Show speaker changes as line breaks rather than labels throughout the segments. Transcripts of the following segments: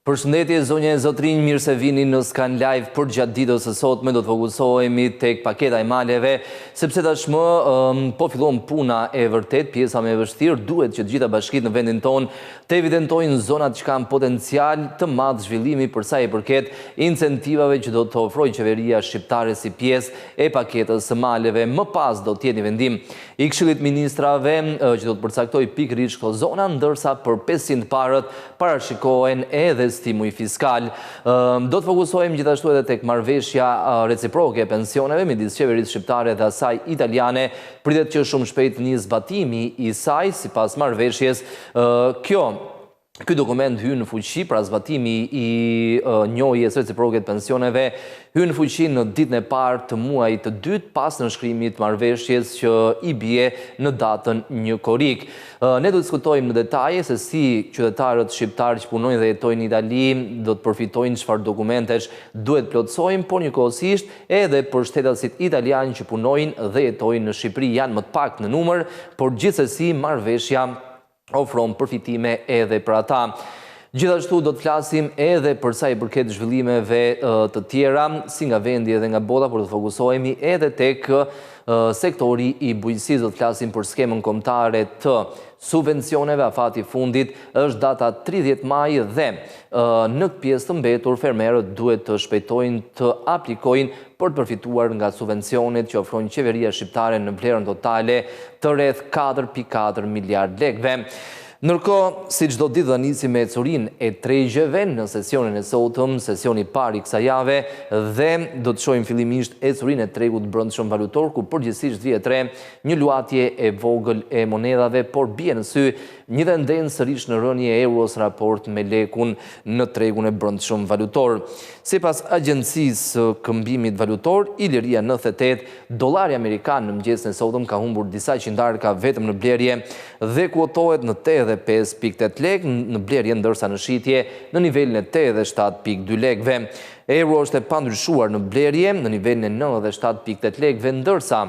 Përshëndetje zonja e zotrinj, mirë se vini në Skan Live. Për gjatë ditës së sotme do të fokusohemi tek paketa e maleve, sepse tashmë po fillon puna e vërtet, pjesa më e vështirë, duhet që të gjitha bashkitë në vendin tonë të evidentojnë zonat që kanë potencial të madh zhvillimi për sa i përket incentivave që do të ofrojë qeveria shqiptare si pjesë e paketës së maleve. Më pas do të jetë një vendim i Këshillit Ministrave që do të përcaktojë pikërisht këto zona, ndërsa për 500 parët parashikohen edhe stimuj fiskal. Do të fokusohemi gjithashtu edhe tek marrëveshja reciproke e pensioneve midis qeverisë shqiptare dhe asaj italiane. Pritet që shumë shpejt një zbatimi i saj sipas marrëveshjes. Ky dokument hyn në fuqi, pra zbatimi i njohjes reciproke të pensioneve hyn në fuqi në ditën e parë të muajit të dytë pas nënshkrimit të marrëveshjes që i bie në datën 1 korrik. Ne do të diskutojmë në detaje se si qytetarët shqiptarë që punojnë dhe jetojnë në Itali do të përfitojnë, çfarë dokumentesh duhet plotësojmë, por njëkohësisht edhe për shtetasit italianë që punojnë dhe jetojnë në Shqipëri janë më të pak në numër, por gjithsesi marrëveshja ofron përfitime edhe për ata. Gjithashtu do të flasim edhe për sa i përket zhvillimeve të tjera, si nga vendi edhe nga bota, por do të fokusohemi edhe tek sektori i bujqësisë. Do të flasim për skemën kombëtare të subvencioneve. Afati fundit është data 30 maj dhe në këtë pjesë të mbetur fermerët duhet të shpejtojnë të aplikojnë për të përfituar nga subvencionet që ofron qeveria shqiptare në vlerën totale të rreth 4.4 miliard lekëve. Ndërkohë, si çdo ditë do nisim me ecurinë e tregjeve në sesionin e sotëm, sesioni i parë i kësaj jave, dhe do të shohim fillimisht ecurinë e tregut brendshëm valutor, ku përgjithsisht vihet re një luatje e vogël e monedhave, por bie në sy një tendencë sërish në rënje e euros raport me lekun në tregun e brendshëm valutor. Sipas agjencisë këmbimit valutor, Iliria 98, dollari amerikan në mëngjesin e sotëm ka humbur disa qindarka vetëm në blerje dhe kuotohet në 85.8 lekë në blerje, ndërsa në shitje në nivelin e 87.2 lekëve. Euro është e pandryshuar në blerje në nivelin e 97.8 lekëve, ndërsa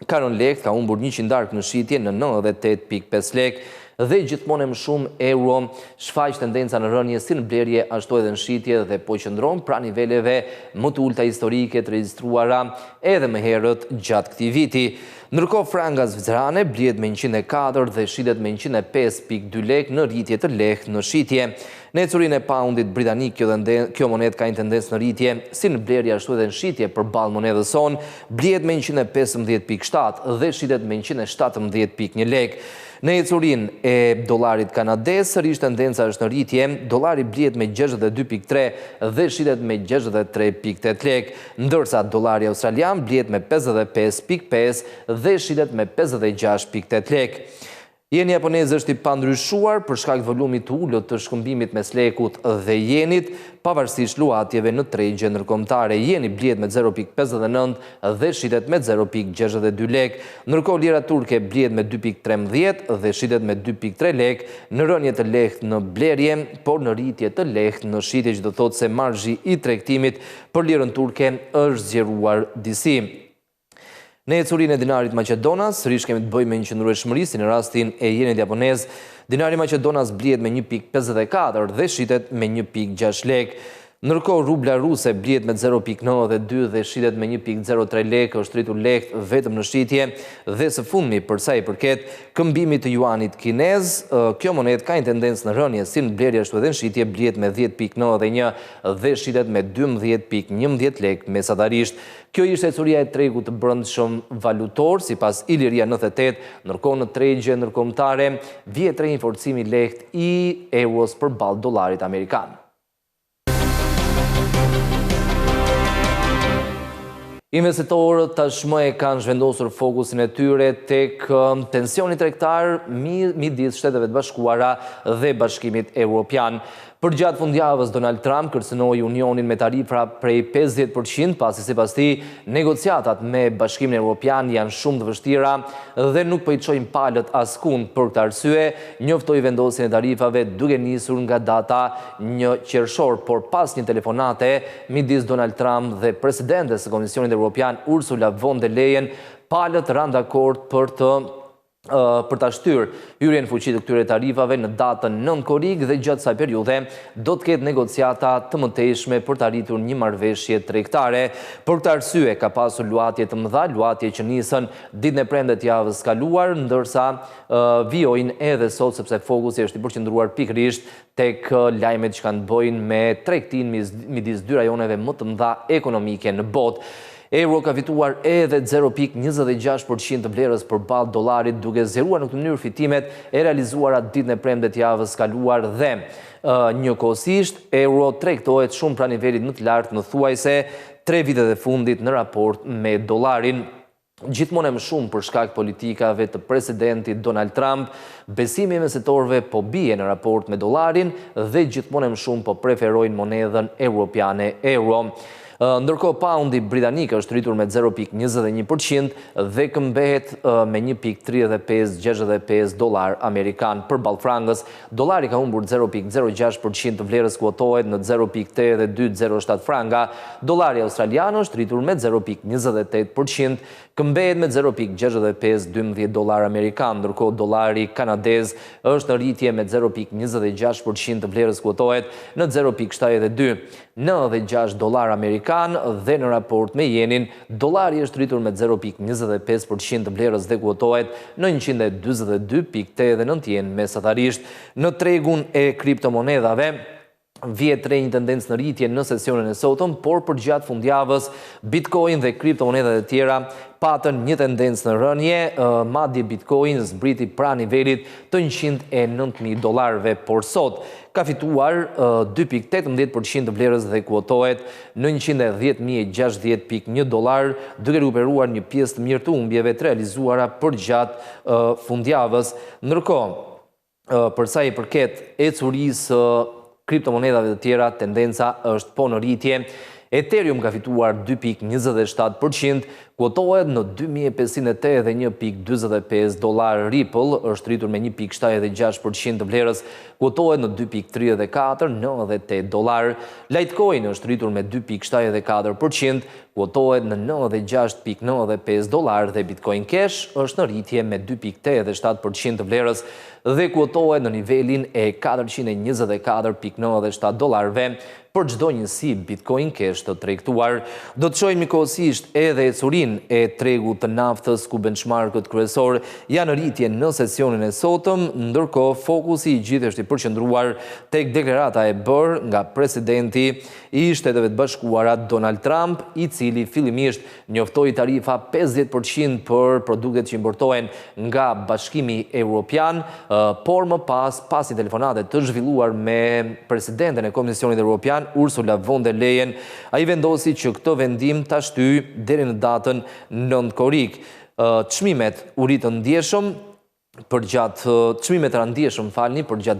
karon lekë ka humbur një qindark në shitje në 98.5 lekë. Dhe gjithmonë më shumë euro shfaq tendenca në rënje si në blerje ashtu edhe në shitje dhe po qëndron pra niveleve më të ulta historike të regjistruara edhe më herët gjatë këtij viti. Ndërkohë franga zvicerane blihet me 104 dhe shitet me 105.2 lekë në rritje të lehtë në shitje. Në ecurinë e poundit britanik kjo monedë ka një tendencë në rritje si në blerje ashtu edhe në shitje përballë monedhës sonë, blihet me 115.7 dhe shitet me 117.1 lekë. Në ecurinë e dollarit kanadez, sërish tendenca është në rritje, dollari blihet me 62.3 dhe shitet me 63.8 lekë, ndërsa dollari australian blihet me 55.5 dhe shitet me 56.8 lekë. Jeni japonez është i pandryshuar për shkak të volumit të ulët të shkëmbimit mes lekut dhe jenit, pavarësisht luatjeve në tregje ndërkombëtare. Jeni blihet me 0.59 dhe shitet me 0.62 lekë, ndërkohë lira turke blihet me 2.13 dhe shitet me 2.3 lekë, në rënje të lehtë në blerje, por në rritje të lehtë në shitje, që do thotë se marzhi i tregtimit për lirën turke është zgjeruar disi. Në ecurinë e dinarit Maqedonas, sërish kemi të bëjmë me një qëndrueshmëri, si në rastin e jenit japonez. Dinari Maqedonas blihet me 1.54 dhe shitet me 1.6 lekë. Ndërkohë rubla ruse blihet me 0.92 dhe shitet me 1.03 lekë, është rritur lehtë vetëm në shitje. Dhe së fundmi, për sa i përket këmbimit të juanit kinez, kjo monedë ka një tendencë në rënje si në blerje ashtu edhe në shitje, blihet me 10.91 dhe shitet me 12.11 lekë mesatarisht. Kjo ishte ecuria e tregut të brendshëm valutor, sipas Iliria 98, ndërkohë në tregje ndërkombëtare vjet re një forcim i lehtë i euros përballë dollarit amerikan. Investitorët tashmë e kanë zhvendosur fokusin e tyre tek tensioni tregtar midis Shteteve të Bashkuara dhe Bashkimit Evropian. Për gjatë fundjavës, Donald Trump kërcënoi unionin me tarifa prej 50%, pasi sipas tij negociatat me Bashkimin Evropian janë shumë të vështira dhe nuk po i çojnë palët askund. Për këtë arsye, njoftoi vendosjen e tarifave duke nisur nga data 1 qershor, por pas një telefonate midis Donald Trump dhe presidentes së Komisionit Evropian Ursula von der Leyen, palët ranë dakord për të për ta shtyrë hyrjen fuqi të këtyre tarifave në datën 9 korrik dhe gjatë kësaj periudhe do të ketë negociata të mëtejshme për të arritur një marrëveshje tregtare. Për këtë arsye ka pasur luhatje të mëdha, luhatje që nisën ditën e premte të javës kaluar, ndërsa vijojnë edhe sot sepse fokusi është i përqendruar pikërisht tek lajmet që kanë të bëjnë me tregtinë midis dy rajoneve më të mëdha ekonomike në botë. Euro ka fituar edhe 0,26% të vlerës përballë dollarit, duke zgjeruar në këtë mënyrë fitimet e realizuara ditën e premte të javës kaluar dhe njëkohësisht euro tregtohet shumë pranë nivelit më të lartë në thuajse 3 vitet e fundit në raport me dollarin. Gjithmonë më shumë për shkak politikave të presidentit Donald Trump, besimi i investitorëve po bie në raport me dollarin dhe gjithmonë më shumë po preferojnë monedhën europiane euro. Ndërkohë paundi britanik është rritur me 0,21% dhe këmbehet me 1,3565 dollar amerikan përballë frangës. Dollari ka humbur 0,06% të vlerës, kuotohet në 0,8207 franga. Dollari australian është rritur me 0,28%, këmbehet me 0,6512 dollar amerikan, ndërkohë dollari kanadez është në rritje me 0,26% të vlerës, kuotohet në 0,7296 dollar amerikan dhe në raport me jenin, dollari është rritur me 0,25% të vlerës dhe kuotohet në 142,89 yen mesatarisht. Në tregun e kriptomonedhave, vjet re një tendencë në rritje në sesionin e sotëm, por për gjatë fundjavës Bitcoin dhe kriptomonedat e tjera patën një tendencë në rënje, madje Bitcoin zbriti pranë nivelit të 109.000 dollarëve, por sot ka fituar 2,18% të vlerës dhe kuotohet në 110.060.1 dollar, duke rikuperuar një pjesë të mirë të humbjeve të realizuara për gjatë fundjavës. Ndërkohë, për sa i përket ecurisë kriptomonedave të tjera, tendenca është po në rritje. Ethereum ka fituar 2,27%, kuotohet në 2581,45 dollar. Ripple është rritur me 1,76% të vlerës, kuotohet në 2,3498 dollar. Litecoin është rritur me 2,74%, kuotohet në 96,95 dollar dhe Bitcoin Cash është në rritje me 2,87% të vlerës dhe kuotohet në nivelin e 424,97 dollarëve për çdo njësi Bitcoin Cash të tregtuar. Do të shohim njëkohësisht edhe ecurinë e tregut të naftës, ku benchmarkët kryesor janë në rritje në sesionin e sotëm, ndërkohë fokusi i gjithë është i përqendruar tek deklarata e bërë nga presidenti i Shteteve të Bashkuara Donald Trump, i cili fillimisht njoftoi tarifa 50% për produktet që importohen nga Bashkimi Evropian, por më pas një telefonate të zhvilluar me presidenten e Komisionit Evropian, Ursula von der Leyen, ai vendosi që këtë vendim ta shtyjë deri në datën 9 korrik. Çmimet u ritën ndjeshëm për gjatë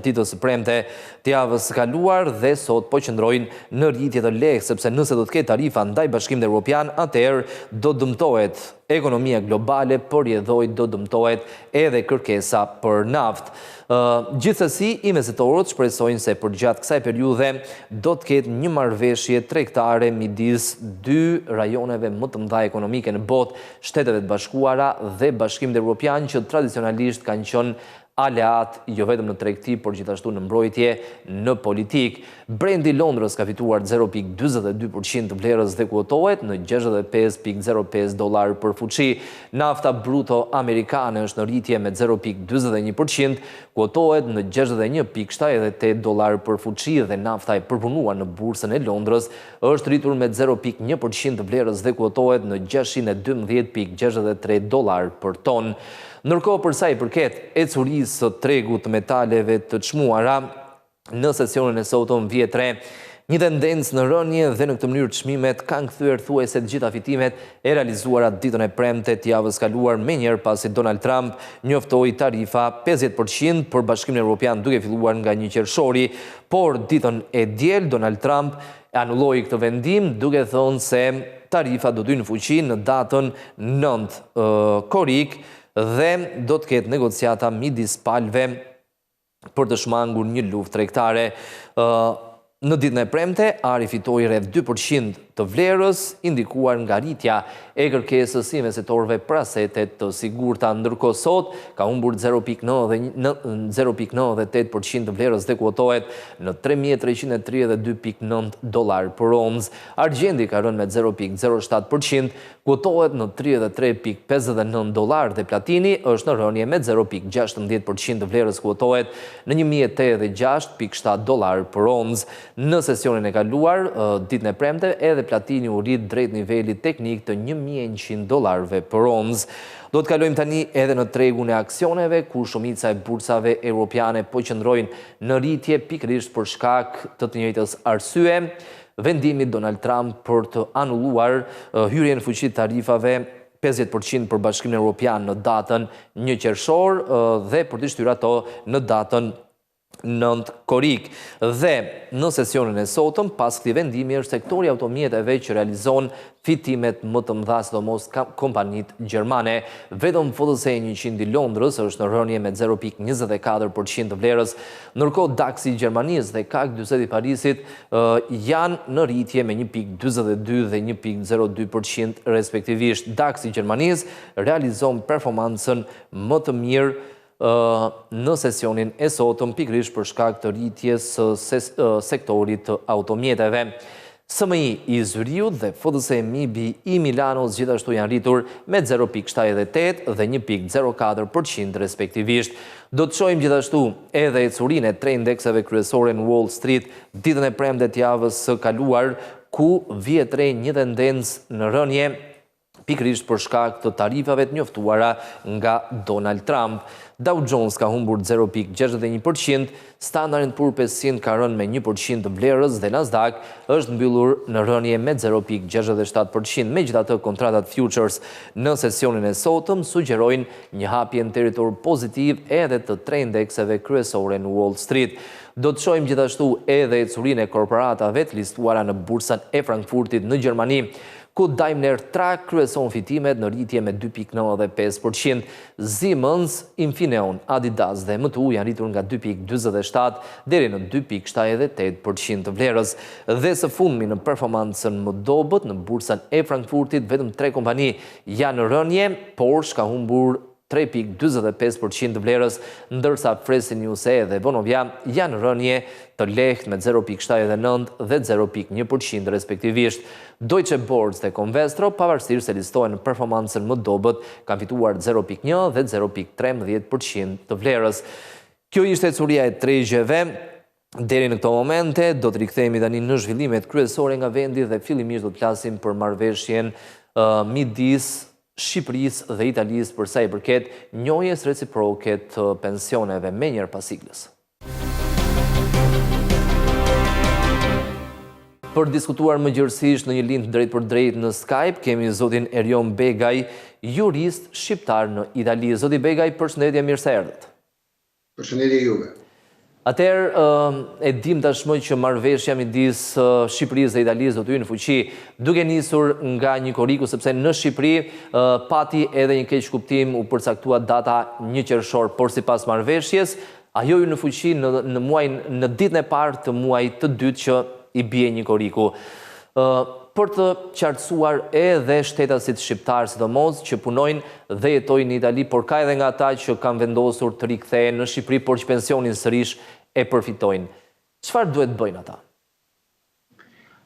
ditës së premte të javës së kaluar dhe sot po qëndrojnë në rritje të lehtë, sepse nëse do të ketë tarifa ndaj Bashkimit Evropian, atëherë do dëmtohet ekonomia globale, por jedhoj do dëmtohet edhe kërkesa për naftë. Gjithsesi, investitorët shpresojnë se për gjatë kësaj periudhe do të ketë një marrëveshje tregtare midis dy rajoneve më të mëdha ekonomike në botë, Shteteve të Bashkuara dhe Bashkimit Evropian, që tradicionalisht kanë qenë aleat jo vetëm në tregti, por gjithashtu në mbrojtje në politik. Brendi Londrës ka fituar 0,42% të vlerës dhe kuotohet në 65,05 dollar për fuqi. Nafta bruto amerikane është në rritje me 0,41%, kuotohet në 61,78 dollar për fuqi dhe nafta e përpunuar në bursën e Londrës është rritur me 0,1% të vlerës dhe kuotohet në 612,63 dollar për ton. Ndërkohë, për sa i përket ecurisë së tregut të metaleve të çmuara, në sesionin e sotëm vjet re një tendencë në rënje dhe në këtë mënyrë çmimet kanë kthyer thuajse të gjitha fitimet e realizuara ditën e premte të javës kaluar, menjëherë pasi Donald Trump njoftoi tarifa 50% për Bashkimin Evropian duke filluar nga 1 qershori, por ditën e diel Donald Trump anulloi këtë vendim duke thënë se tarifa do të hyjë në fuqi në datën 9 korrik dhe do të ketë negociata midis palëve për të shmangur një luftë tregtare. Në ditën e premte, Ari fitoi rreth 2% të të vlerës, indikuar nga rritja e kërkesës si investitorëve prasete të sigurta. Ndërkohë sot ka humbur 0,98% të vlerës dhe kuotohet në $3.332.9 për onzë. Argjendi ka rënë me 0,07%, kuotohet në $33.59 dhe platini është në rënje me 0,16% të vlerës, kuotohet në $1.086.7 për onzë. Në sesionin e kaluar, ditën e premte, edhe platini u rrit drejt nivelit teknik të $1.100 për onzë. Do të kalojmë tani edhe në tregun e aksioneve, ku shumica e bursave europiane po qëndrojnë në rritje pikërisht për shkak të njëjtës arsye, vendimit Donald Trump për të anulluar hyrjen në fuqi të tarifave 50% për Bashkimin Evropian në datën 1 qershor dhe për të shtyr ato në datën 9 korrik. Dhe në sesionin e sotëm, pas këtij vendimi, është sektori automjeteve që realizon fitimet më të mëdha, sidomos kompanitë gjermane. Vetëm FTSE 100 i Londrës është në rënje me 0,24% të vlerës, ndërkohë DAX i Gjermanisë dhe CAC 40 i Parisit janë në rritje me 1,42 dhe 1,02% respektivisht. DAX i Gjermanisë realizon performancën më të mirë në sesionin e sotëm, pikërisht për shkak të rritjes së sektorit të automjeteve. SMI i Zyriut dhe FTSE MIB i Milanos gjithashtu janë rritur me 0,78 dhe 1,04% respektivisht. Do të shohim gjithashtu edhe ecurinë e tre indekseve kryesore në Wall Street ditën e premte të javës së kaluar, ku vjet re një tendencë në rënje pikërisht për shkak të tarifave të njoftuara nga Donald Trump. Dow Jones ka humbur 0,61%, Standard & Poor's 500 ka rënë me 1% të vlerës dhe Nasdaq është mbyllur në rënje me 0,67%. Megjithatë, kontratat futures në sesionin e sotëm sugjerojnë një hapje në territor pozitiv edhe të tre indekseve kryesore në Wall Street. Do të shohim gjithashtu edhe ecurinë e korporatave të listuara në bursën e Frankfurtit në Gjermani, ku Daimler Truck kryeson fitimet në rritje me 2,95%. Siemens, Infineon, Adidas dhe MTU janë rritur nga 2,47 deri në 2,78% të vlerës. Dhe së fundmi në performancën më dobët në bursën e Frankfurtit, vetëm 3 kompani janë në rënje. Porsche ka humbur 3,45% të vlerës, ndërsa Fresin USA dhe Vonovia janë rënje të lehtë me 0,79 dhe 0,1% respektivisht. Deutsche Börse dhe Convestro, pavarësisht se listohen në performancën më dobët, kanë fituar 0,1 dhe 0,13% të vlerës. Kjo ishte ecuria e tregjeve. Deri në këto momente, do të rikthehemi tani në zhvillimet kryesore nga vendi dhe fillimisht do të flasim për marrëveshjen midis Shqipërisë dhe Italisë për sa i përket njojës reciproke të pensioneve. Menjëherë pas siglës. Për diskutuar më gjërësisht në një linjë drejt për drejt në Skype, kemi zotin Erion Begaj, jurist shqiptar në Itali. Zoti Begaj, përshëndetje, mirë se erdhët.
Përshëndetje juve.
Atëherë, e dim tashmë që marrëveshja midis Shqipërisë dhe Italisë do të hyjë në fuqi duke nisur nga një korriku, sepse në Shqipëri pati edhe një keq kuptim, u përcaktua data 1 qershor, por sipas marrëveshjes, ajo hyn në fuqi në ditën e parë të muajit të dytë që i bie një korriku. Për të qartësuar edhe shtetasit shqiptar, sidomos që punojnë dhe jetojnë në Itali, por ka edhe nga ata që kanë vendosur të rikthehen në Shqipëri, por që pensionin sërish e përfitojnë. Çfarë duhet bëjnë ata?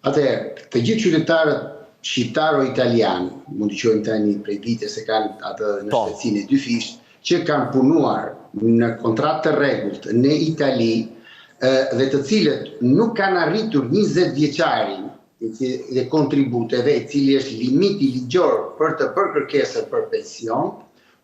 Atëherë, të gjithë qytetarët shqiptaro-italian, mund të quajmë tani prej vite se kanë atë në shtetësinë e dy fish, që kanë punuar në kontratë të rregullt në Itali dhe të cilët nuk kanë arritur 20 vjeçarin dhe kontributeve, i cili është limiti ligjor për të bërë kërkesën për pension,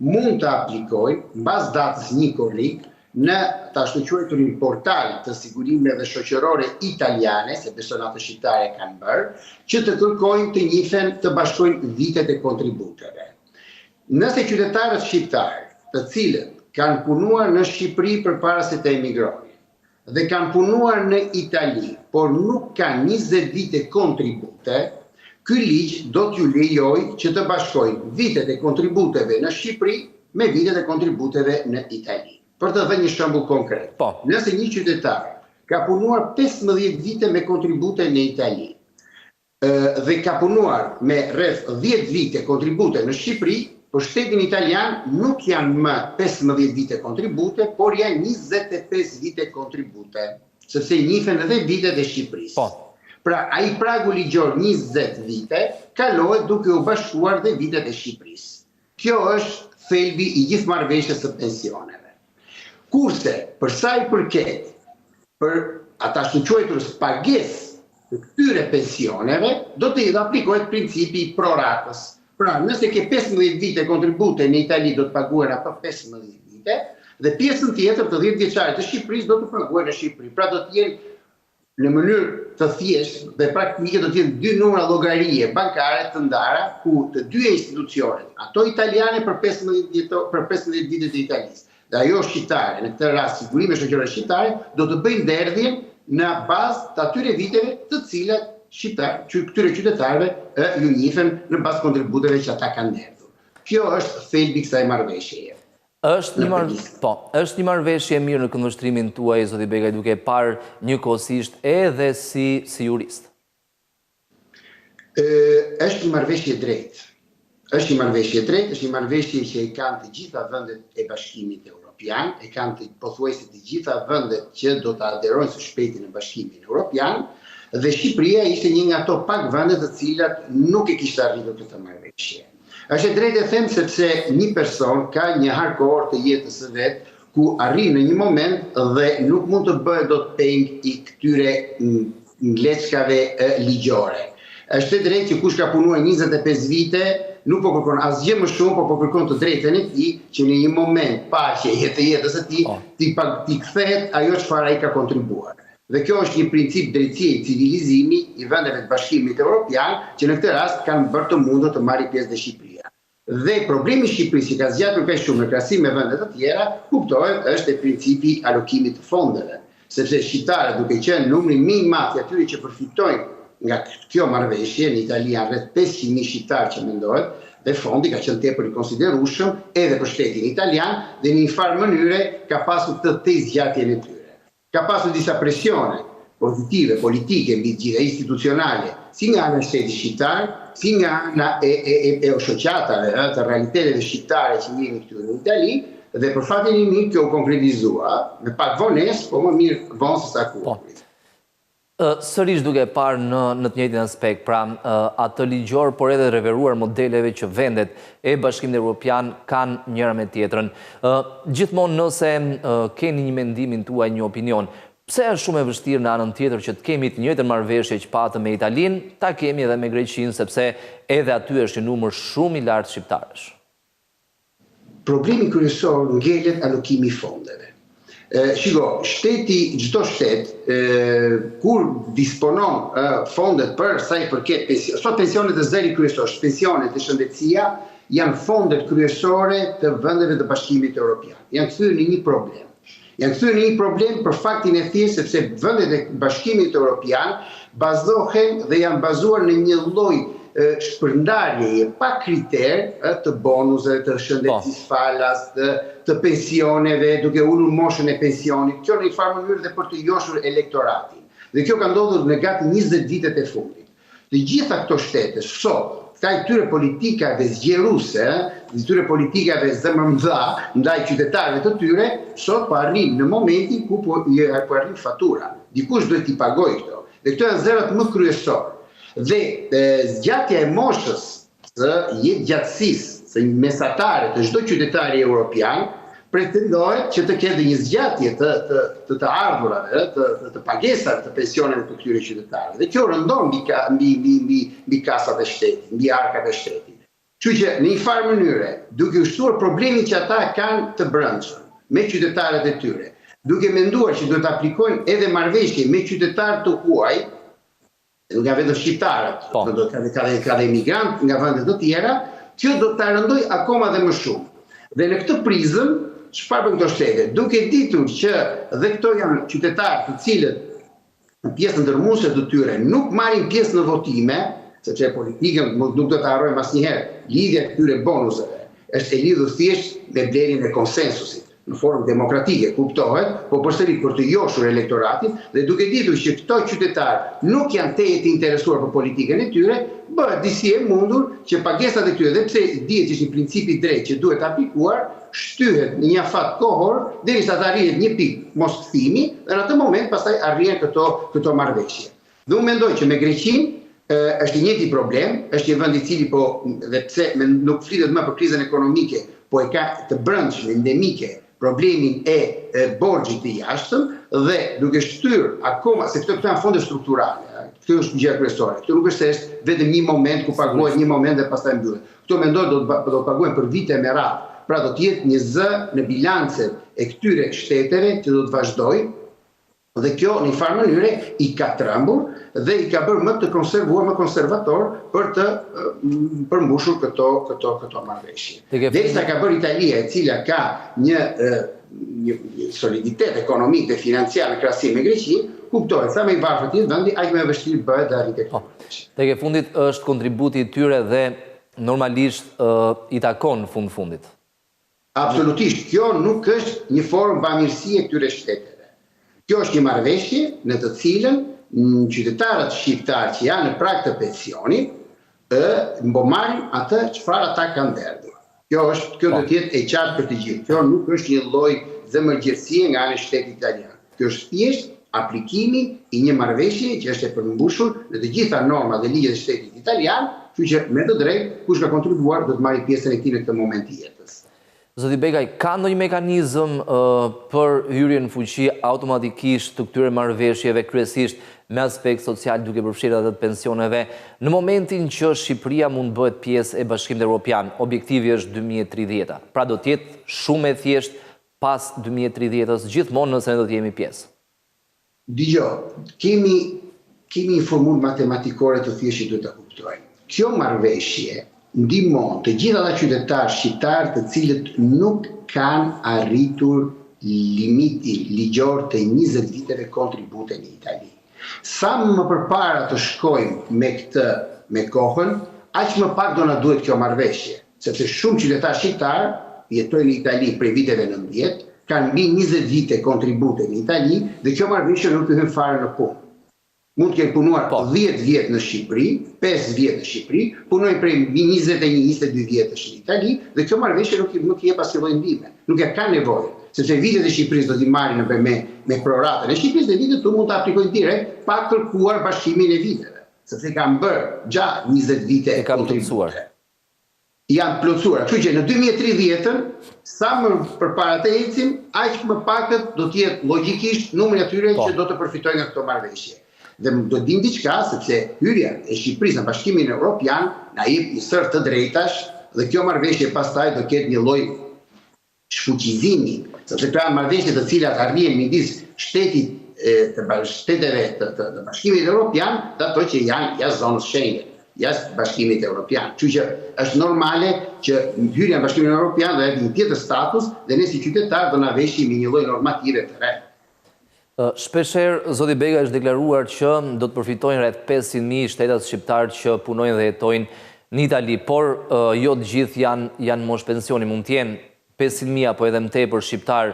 mund të aplikojnë mbas datës 1 korrik në të ashtu quajturin portal të sigurimeve shoqërore italiane, se personat shqiptare kanë bërë, që të kërkojnë të njihen të bashkojnë vitet e kontributeve. Nëse qytetarët shqiptarë, të cilët kanë punuar në Shqipëri përpara se të emigrojnë, dhe kanë punuar në Itali, por nuk kanë 20 vite kontribute, ky ligj do t'ju lejojë që të bashkojnë vitet e kontributeve në Shqipëri me vitet e kontributeve në Itali. Për të dhënë një shembull konkret. Nëse një qytetar ka punuar 15 vite me kontribute në Itali dhe ka punuar me rreth 10 vite kontribute në Shqipëri, për shtetin italian nuk janë më 15 vite kontribute, por janë 25 vite kontribute, sepse njihen edhe vitet e Shqipërisë. Pra, ai pragu ligjor 20 vite kalohet duke u bashkuar dhe vitet e Shqipërisë. Kjo është thelbi i gjithë marrëveshjes së pensioneve. Kurse, për sa i përket për ata të quajtur pagesë të këtyre pensioneve, do të aplikohet principi i proratës. Pra, nëse ke 15 vite kontribute në Itali do të paguhen ato 15 vite, dhe pjesën tjetër të 10 vjeçare të Shqipërisë do të paguhen në Shqipëri. Pra do të jenë në mënyrë të thjeshtë dhe praktike do të jenë 2 numra llogarie bankare të ndara ku të dyja institucionet, ato italiane për 15 vite të Italisë, dhe ajo shqiptare, në këtë rast sigurimi shoqëror shqiptare, do të bëjnë derdhjen në bazë të atyre viteve të cilat këtyre qytetarëve ju njihen në bazë kontributeve që ata kanë ndërtuar. Kjo është thelbi i kësaj marrëveshjeje.
Është një marrëveshje e mirë në këndvështrimin tuaj, zoti Begaj, duke parë njëkohësisht edhe si jurist?
Është një marrëveshje drejtë. Është një marrëveshje drejtë, është një marrëveshje që i kanë të gjitha vendet e Bashkimit Evropian, e kanë pothuajse të gjitha vendet që do të aderojnë së shpejti në Bashkimin Evropian, dhe Shqipëria ishte një nga ato pak vende të cilat nuk e kishte arritur këtë marrëveshje. Është e drejtë e them sepse një person ka një harkor të jetës së vet ku arrin në një moment dhe nuk mund të bëhet dot peng i këtyre ngleçkave ligjore. Është e drejtë që kush ka punuar 25 vite nuk po kërkon asgjë më shumë, po kërkon të drejtën e tij që në një moment paqe jetës së tij ti kthehet ajo çfarë ai ka kontribuar. Dhe kjo është një princip drejtësie i civilizimi i vendeve të Bashkimit Evropian që në këtë rast kanë bërë të mundur të marrë pjesë dhe Shqipëria. Dhe problemi i Shqipërisë që ka zgjatur kaq shumë në krahasim me vende të tjera, kuptohet është principi i alokimit të fondeve, sepse shqiptarët duke qenë numri më i madh i atyre që përfitojnë nga kjo marrëveshje, në Itali janë rreth 500.000 shqiptarë që mendohet, dhe fondi ka qenë tepër i konsiderueshëm edhe për shtetin italian dhe në një farë mënyre ka pasur të zgjatjen e tyre. Ka pasur disa presione pozitive, politike, mbi gjithë institucionale, si nga ana e shtetit shqiptar, si nga ana e shoqatave të realiteteve shqiptare që jemi këtu në Itali, dhe për fatin e mirë kjo u konkretizua me pak vonesë, po më mirë vonë se sa kur.
Sërish duke parë në të njëjtin aspekt, pra atë ligjor, por edhe reveruar modeleve që vendet e Bashkimit Evropian kanë njëra me tjetrën. Gjithmonë nëse keni një mendimin tuaj, një opinion, pse është shumë e vështirë në anën tjetër që të kemi të njëjtën marrëveshje që patëm me Italinë, ta kemi edhe me Greqinë, sepse edhe aty është një numër shumë i lartë shqiptarësh?
Problemi kryesor ngelet alokimi i fondeve. Shiko, çdo shtet, kur disponon fondet për sa i përket sot pensionet e zëri kryesor, pensionet e shëndetësia, janë fondet kryesore të vendeve të Bashkimit Evropian. Janë kthyer në një problem. Janë kthyer në një problem për faktin e thjeshtë sepse vendet e Bashkimit Evropian bazohen dhe janë bazuar në një lloj shpërndarjeje pa kriter të bonuseve, të shëndetësisë falas, të pensioneve, duke ulur moshën e pensionit. Kjo në një farë mënyrë dhe për të njohur elektoratin. Dhe kjo ka ndodhur në gati 20 vitet e fundit. Të gjitha këto shtete sot, ka këtyre politikave zgjeruese, këtyre politikave zemërmdha ndaj qytetarëve të tyre, sot po arrin në momentin ku po arrin fatura. Dikush duhet t'i pagojë këto. Dhe këto janë zërat më kryesorë. Dhe zgjatja e moshës së jetëgjatësisë së mesatare të çdo qytetari evropian pretendohet që të ketë një zgjatje të ardhurave, të pagesave të pensioneve të këtyre qytetarëve. Dhe kjo rëndon mbi kasat e shtetit, mbi arkat e shtetit. Kështu që në një farë mënyre, duke ushtuar problemin që ata kanë të brendshëm me qytetarët e tyre, duke menduar që duhet aplikojnë edhe marrëveshje me qytetarë të huaj, nuk nga vetëm shqiptarët, ka dhe emigrantë nga vende të tjera, kjo do të rëndoj akoma dhe më shumë. Dhe në këtë prizëm, çfarë bën këto shtete? Duke ditur që dhe këto janë qytetarë të cilët në pjesën ndërmuese të tyre nuk marrin pjesë në votime, sepse politikën nuk do të harrojmë asnjëherë, lidhja e këtyre bonuseve është e lidhur thjesht me blerjen e konsensusit. në formë demokratike, kuptohet, po përsëri për të joshur elektoratin dhe duke ditur që këto qytetarë nuk janë tejet interesuar për politikën e tyre, bëhet disi e mundur që pagesat e tyre, dhe pse dihet që është një princip i drejtë që duhet aplikuar, shtyhet në një afat kohor derisa të arrihet një pikë moskthimi dhe në atë moment pastaj arrihen këto marrëveshje. Dhe unë mendoj që me Greqinë është një njëjti problem, është një vend i cili po dhe pse nuk flitet më për krizën ekonomike, po e ka të brendshme endemike problemin e borxhit të jashtëm dhe duke shtyr akoma se këto janë fonde strukturale. Kjo është gjë kryesore. Kjo nuk është se është vetëm një moment ku paguhet një moment dhe pastaj mbyllet. Këto mendoj do të paguhen për vite me radhë. Pra do të jetë një zë në bilancet e këtyre shteteve që do të vazhdojë dhe kjo në një farë mënyre i ka trembur dhe i ka bërë më të konservuar, më konservator për të përmbushur këto marrëveshje. Derisa ka bërë Italia, e cila ka një soliditet ekonomik dhe financiar në krahasim me Greqinë, kuptohet sa më i varfër të jetë vendi, aq më e vështirë bëhet dhe arritje këto marrëveshje.
Tek e fundit është kontributi i tyre dhe normalisht i takon fundit.
Absolutisht, kjo nuk është një formë bamirësie këtyre shteteve. Kjo është një marrëveshje në të cilën qytetarët shqiptarë që janë në prag të pensionit mbo marrin atë çfarë ata kanë derdhur. Kjo do të jetë e qartë për të gjithë. Kjo nuk është një lloj zemërgjërsie nga ana e shtetit italian. Kjo është thjesht aplikimi i një marrëveshje që është e përmbushur në të gjitha normat dhe ligjet e shtetit italian, kështu që me të drejtë kush ka kontribuar do të marrë pjesën e tij në këtë moment të jetës.
Zoti Begaj, ka ndonjë mekanizëm për hyrjen në fuqi automatikisht të këtyre marrëveshjeve, kryesisht me aspekt social duke përfshirë atë të pensioneve, në momentin që Shqipëria mund bëhet pjesë e Bashkimit Evropian, objektivi është 2030. Pra do të jetë shumë e thjeshtë pas 2030-s, gjithmonë nëse ne do të jemi pjesë.
Dgjoj, kemi një formulë matematikore të thjeshtë që duhet ta kuptojmë. Kjo marrëveshje ndihmon të gjithë ata qytetarë shqiptarë të cilët nuk kanë arritur limitin ligjor të 20 viteve kontribute në Itali. Sa më përpara të shkojmë me kohën, aq më pak do na duhet kjo marrëveshje, sepse shumë qytetarë shqiptarë jetojnë në Itali prej viteve 90, kanë mbi 20 vite kontribute në Itali dhe kjo marrëveshje nuk i hyn fare në punë. Mund të kenë punuar 10 vjetë në Shqipëri, 5 vjetë në Shqipëri, punojnë prej 21-22 vjetësh në Itali dhe kjo marrëveshje nuk i jep asnjë lloj ndihme, nuk e ka nevojë, sepse vitet e Shqipërisë do t'i marrin me proratën e Shqipërisë dhe vitet tu mund të aplikojnë direkt pa kërkuar bashkimin e viteve, sepse kanë bërë gjatë 20 vite kontribute. Janë plotësuar. Kështu që në 2030-ën, sa më përpara të ecim, aq më pakët do të jetë logjikisht numri atyre që do të përfitojnë nga këto marrëveshje. Dhe do të dim diçka, sepse hyrja e Shqipërisë në Bashkimin Evropian na jep një sër të drejtash dhe kjo marrëveshje pastaj do ketë një lloj shfuqizimi, sepse ka marrëveshje të cilat arrihen midis shteteve të Bashkimit Evropian dhe ato që janë jashtë zonës Schengen, jashtë Bashkimit Evropian. Kështu që është normale që hyrja në Bashkimin Evropian do jetë një tjetër status dhe ne si qytetarë do na veshim një lloj normative të re.
Shpeshherë, zoti Begaj është deklaruar që do të përfitojnë rreth 500.000 shtetas shqiptarë që punojnë dhe jetojnë në Itali, por jo të gjithë janë mosh pensioni, mund të jenë 500.000 apo edhe më tepër shqiptarë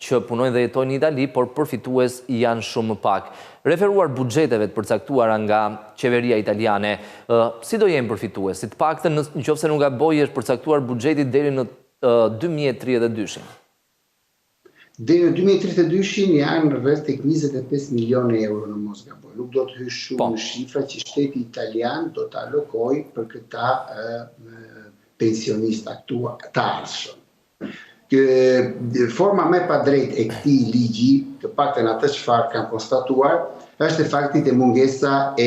që punojnë dhe jetojnë në Itali, por përfitues janë shumë më pak. Referuar buxheteve të përcaktuara nga qeveria italiane, si do jenë përfitues? Si të paktën nëse nuk gaboj është përcaktuar buxheti deri në 2032.
Deri në 2032 janë rreth tek 25 milionë euro në mos gaboj. Nuk do të hysh shumë në shifra që shteti italian do të alokojë për këta pensionistë të ardhshëm. Forma më e padrejtë e këtij ligji, të paktën atë çfarë kanë konstatuar, është e fakti të mungesa e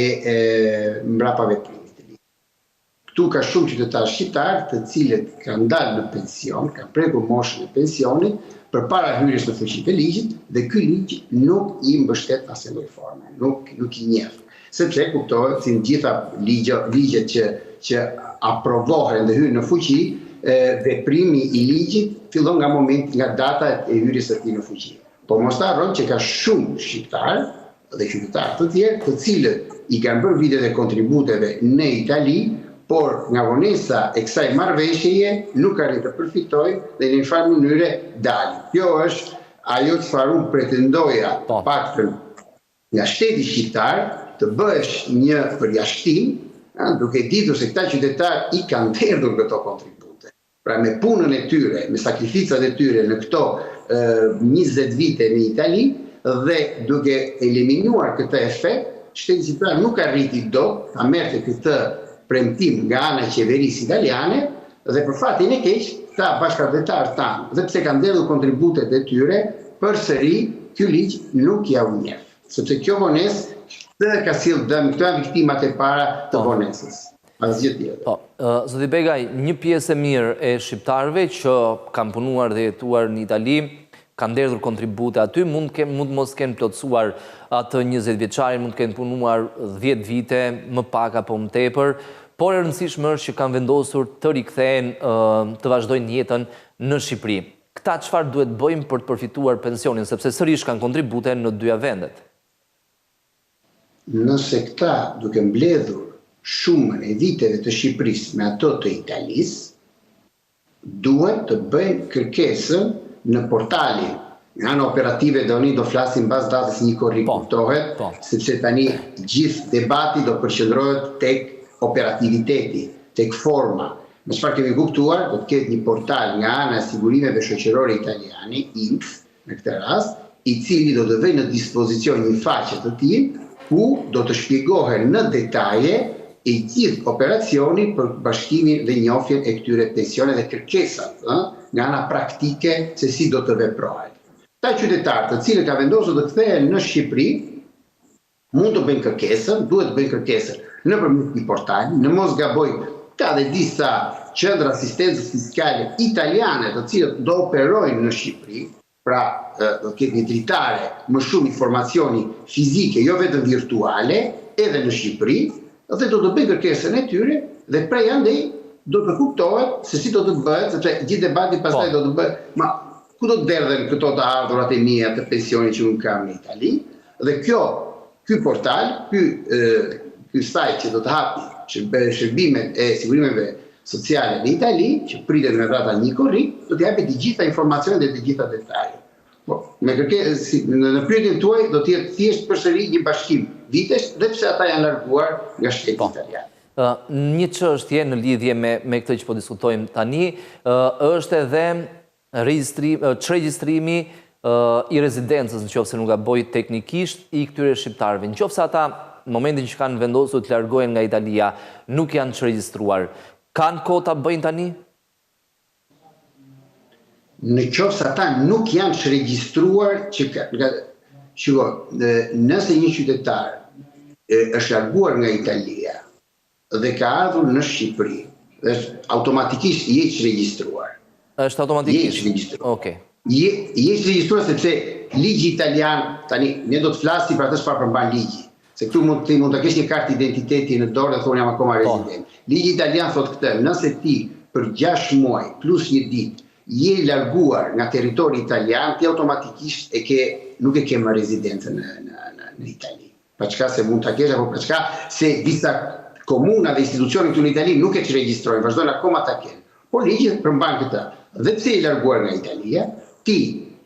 mbrapa veprimit të ligjit. Këtu ka shumë qytetarë shqiptarë të cilët kanë dalë në pension, kanë prekur moshën e pensionit përpara hyrjes në fuqi të ligjit dhe ky ligj nuk i mbështet asnjë lloj forme, nuk i njeh. Sepse kuptohet si në gjitha ligjet që aprovohen dhe hyjnë në fuqi, veprimi i ligjit fillon nga data e hyrjes së tij në fuqi. Po mos ta harrojmë që ka shumë shqiptarë dhe qytetarë të tjerë të cilët i kanë bërë vitet e kontributeve në Itali, por nga vonesa e kësaj marrëveshjeje nuk arrin të përfitoj dhe në një farë mënyre dalin. Kjo është ajo çfarë unë pretendoja paktën nga shteti shqiptar të bësh një përjashtim, duke ditur se këta qytetarë i kanë dhënë këto kontribute. Pra me punën e tyre, me sakrificat e tyre në këto 20 vite në Itali dhe duke eliminuar këtë efekt, shteti shqiptar nuk arriti dot ta merrte këtë premtim nga ana e qeverisë italiane dhe për fatin e keq, ta bashkëdhetarët tanë, dhe pse kanë dhënë kontributet e tyre, përsëri ky ligj nuk ja u njeh. Sepse kjo vonesë dhe ka sjellë dëm, këto janë viktimat e para të vonesës. Asgjë tjetër.
Po, zoti Begaj, një pjesë e mirë e shqiptarëve që kanë punuar dhe jetuar në Itali, kanë dhënë kontribute aty, mund mos kenë plotësuar atë 20 vjeçarin, mund të kenë punuar 10 vite, më pak apo më tepër, por e rëndësishme është që kanë vendosur të rikthehen, të vazhdojnë jetën në Shqipëri. Këta çfarë duhet bëjmë për të përfituar pensionin, sepse sërish kanë kontribute në dyja vendet?
Nëse këta duke mbledhur shumën e viteve të Shqipërisë me ato të Italisë, duhet të bëjnë kërkesën në portalin. Nga ana operative do flasim bas datës një korrik kuptohet, sepse tani gjithë debati do përqendrohet tek operativiteti, tek forma. Me çfarë kemi kuptuar, do të ketë një portal nga ana e sigurimeve shoqërore italiane, INPS, në këtë rast, i cili do të vëjë në dispozicion një faqe të tillë ku do të shpjegohen në detaje e gjithë operacioni për bashkimin dhe njohjen e këtyre pensioneve dhe kërkesat, nga ana praktike se si do të veprohet. Ta qytetarë të cilët ka vendosur të kthehen në Shqipëri, mund të bëjnë kërkesën, duhet të bëjnë kërkesën nëpërmjet një portali, në mos gaboj, ka dhe disa qendra asistencës fiskale italiane të cilët do operojnë në Shqipëri, pra do të ketë një dritare më shumë informacioni fizike, jo vetëm virtuale, edhe në Shqipëri, dhe do të bëjnë kërkesën e tyre dhe prej andej do të kuptohet se si do të bëhet, sepse gjithë debati pastaj do të bëhet, ma ku do të derdhen këto të ardhurat e mia të pensionit që unë kam në Itali, dhe ky portal, ky sajt që do të hapi shërbimet e sigurimeve sociale në Itali, që pritet me data një korrik, do të japi të gjitha informacionet dhe të gjitha detajet. Me në pyetjen tuaj do të jetë thjesht përsëri një bashkim vitesh, dhe pse ata janë larguar nga shteti italian.
Një çështje në lidhje me këtë që po diskutojmë tani, është edhe çregjistrimi i rezidencës, nëse nuk gaboj teknikisht, i këtyre shqiptarëve. Nëse ata në momentin që kanë vendosur të largohen nga Italia, nuk janë çregjistruar, kanë kohë ta bëjnë tani?
Në qoftë se ata nuk janë çregjistruar, nëse një qytetar është larguar nga Italia dhe ka ardhur në Shqipëri, automatikisht je çregjistruar.
Është automatikisht? Okej.
Je çregjistruar sepse ligji italian, tani ne do të flasim për atë çfarë përmban ligji. Se këtu mund të kesh një kartë identiteti në dorë dhe thonë jam akoma rezident. Ligji italian thotë këtë, nëse ti për 6 muaj plus një ditë je larguar nga territori italian, ti automatikisht nuk e ke më rezidencën në Itali. Pa çka se mund ta kesh apo pa çka se disa komuna dhe institucione këtu në Itali nuk e registrojnë, vazhdojnë akoma ta kenë. Por ligji përmban këtë. Dhe pse je larguar nga Italia, ti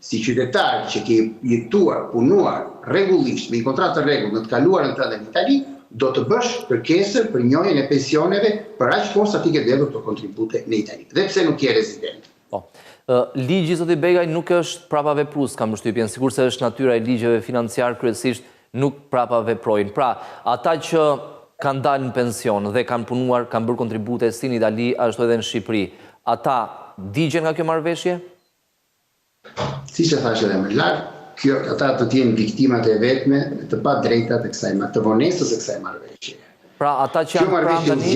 si qytetar që ke jetuar, punuar rregullisht me një kontratë të rregullt në të kaluarën tënde në Itali, do të bësh kërkesën për njohjen e pensioneve për aq kohë sa ti ke dhënë këto kontribute në Itali. Dhe pse nuk je rezident.
Po. Ligji zoti Begaj nuk është prapa veprues, kam përshtypjen, sikurse është natyra e ligjeve financiar kryesisht nuk prapa veprojnë. Pra, ata që kanë dalë në pension dhe kanë punuar, kanë bërë kontribute si në Itali, ashtu edhe në Shqipëri, ata digjen nga kjo marrëveshje?
Siç e thash edhe më lart, ata do të jenë viktimat e vetme të padrejta të vonesës së kësaj marrëveshje.
Pra ata që janë pranë tani,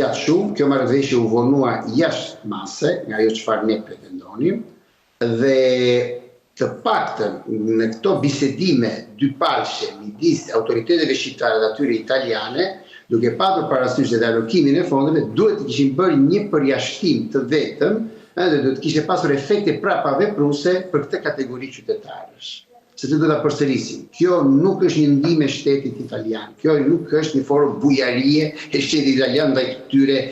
kjo marrëveshje u vonua jashtë mase nga ajo çfarë ne pretendonim dhe të paktën në këto bisedime dypalshe midis autoriteteve shqiptare dhe atyre italiane, duke patur parasysh edhe allokimin e fondeve, duhet të kishin bërë një përjashtim të vetëm dhe duhet të kishte pasur efekte prapa vepruese për këtë kategori qytetarësh. se të ta përsërisim. Kjo nuk është një ndihmë e shtetit italian. Kjo nuk është një formë bujarie e shtetit italian ndaj këtyre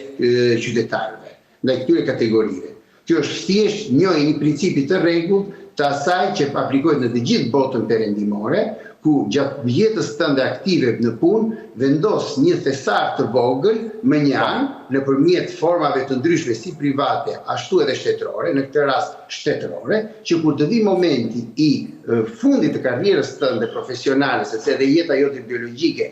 qytetarëve, ndaj këtyre kategorive. Kjo është thjesht një principi të rregullt të asaj që aplikohet në të gjithë botën perëndimore, ku gjatë jetës tënde aktive në punë vendos një thesar të vogël më një anë nëpërmjet formave të ndryshme si private ashtu edhe shtetërore, në këtë rast shtetërore, që kur të vi momenti i fundit të karrierës tënde profesionale, sepse edhe jeta jote biologjike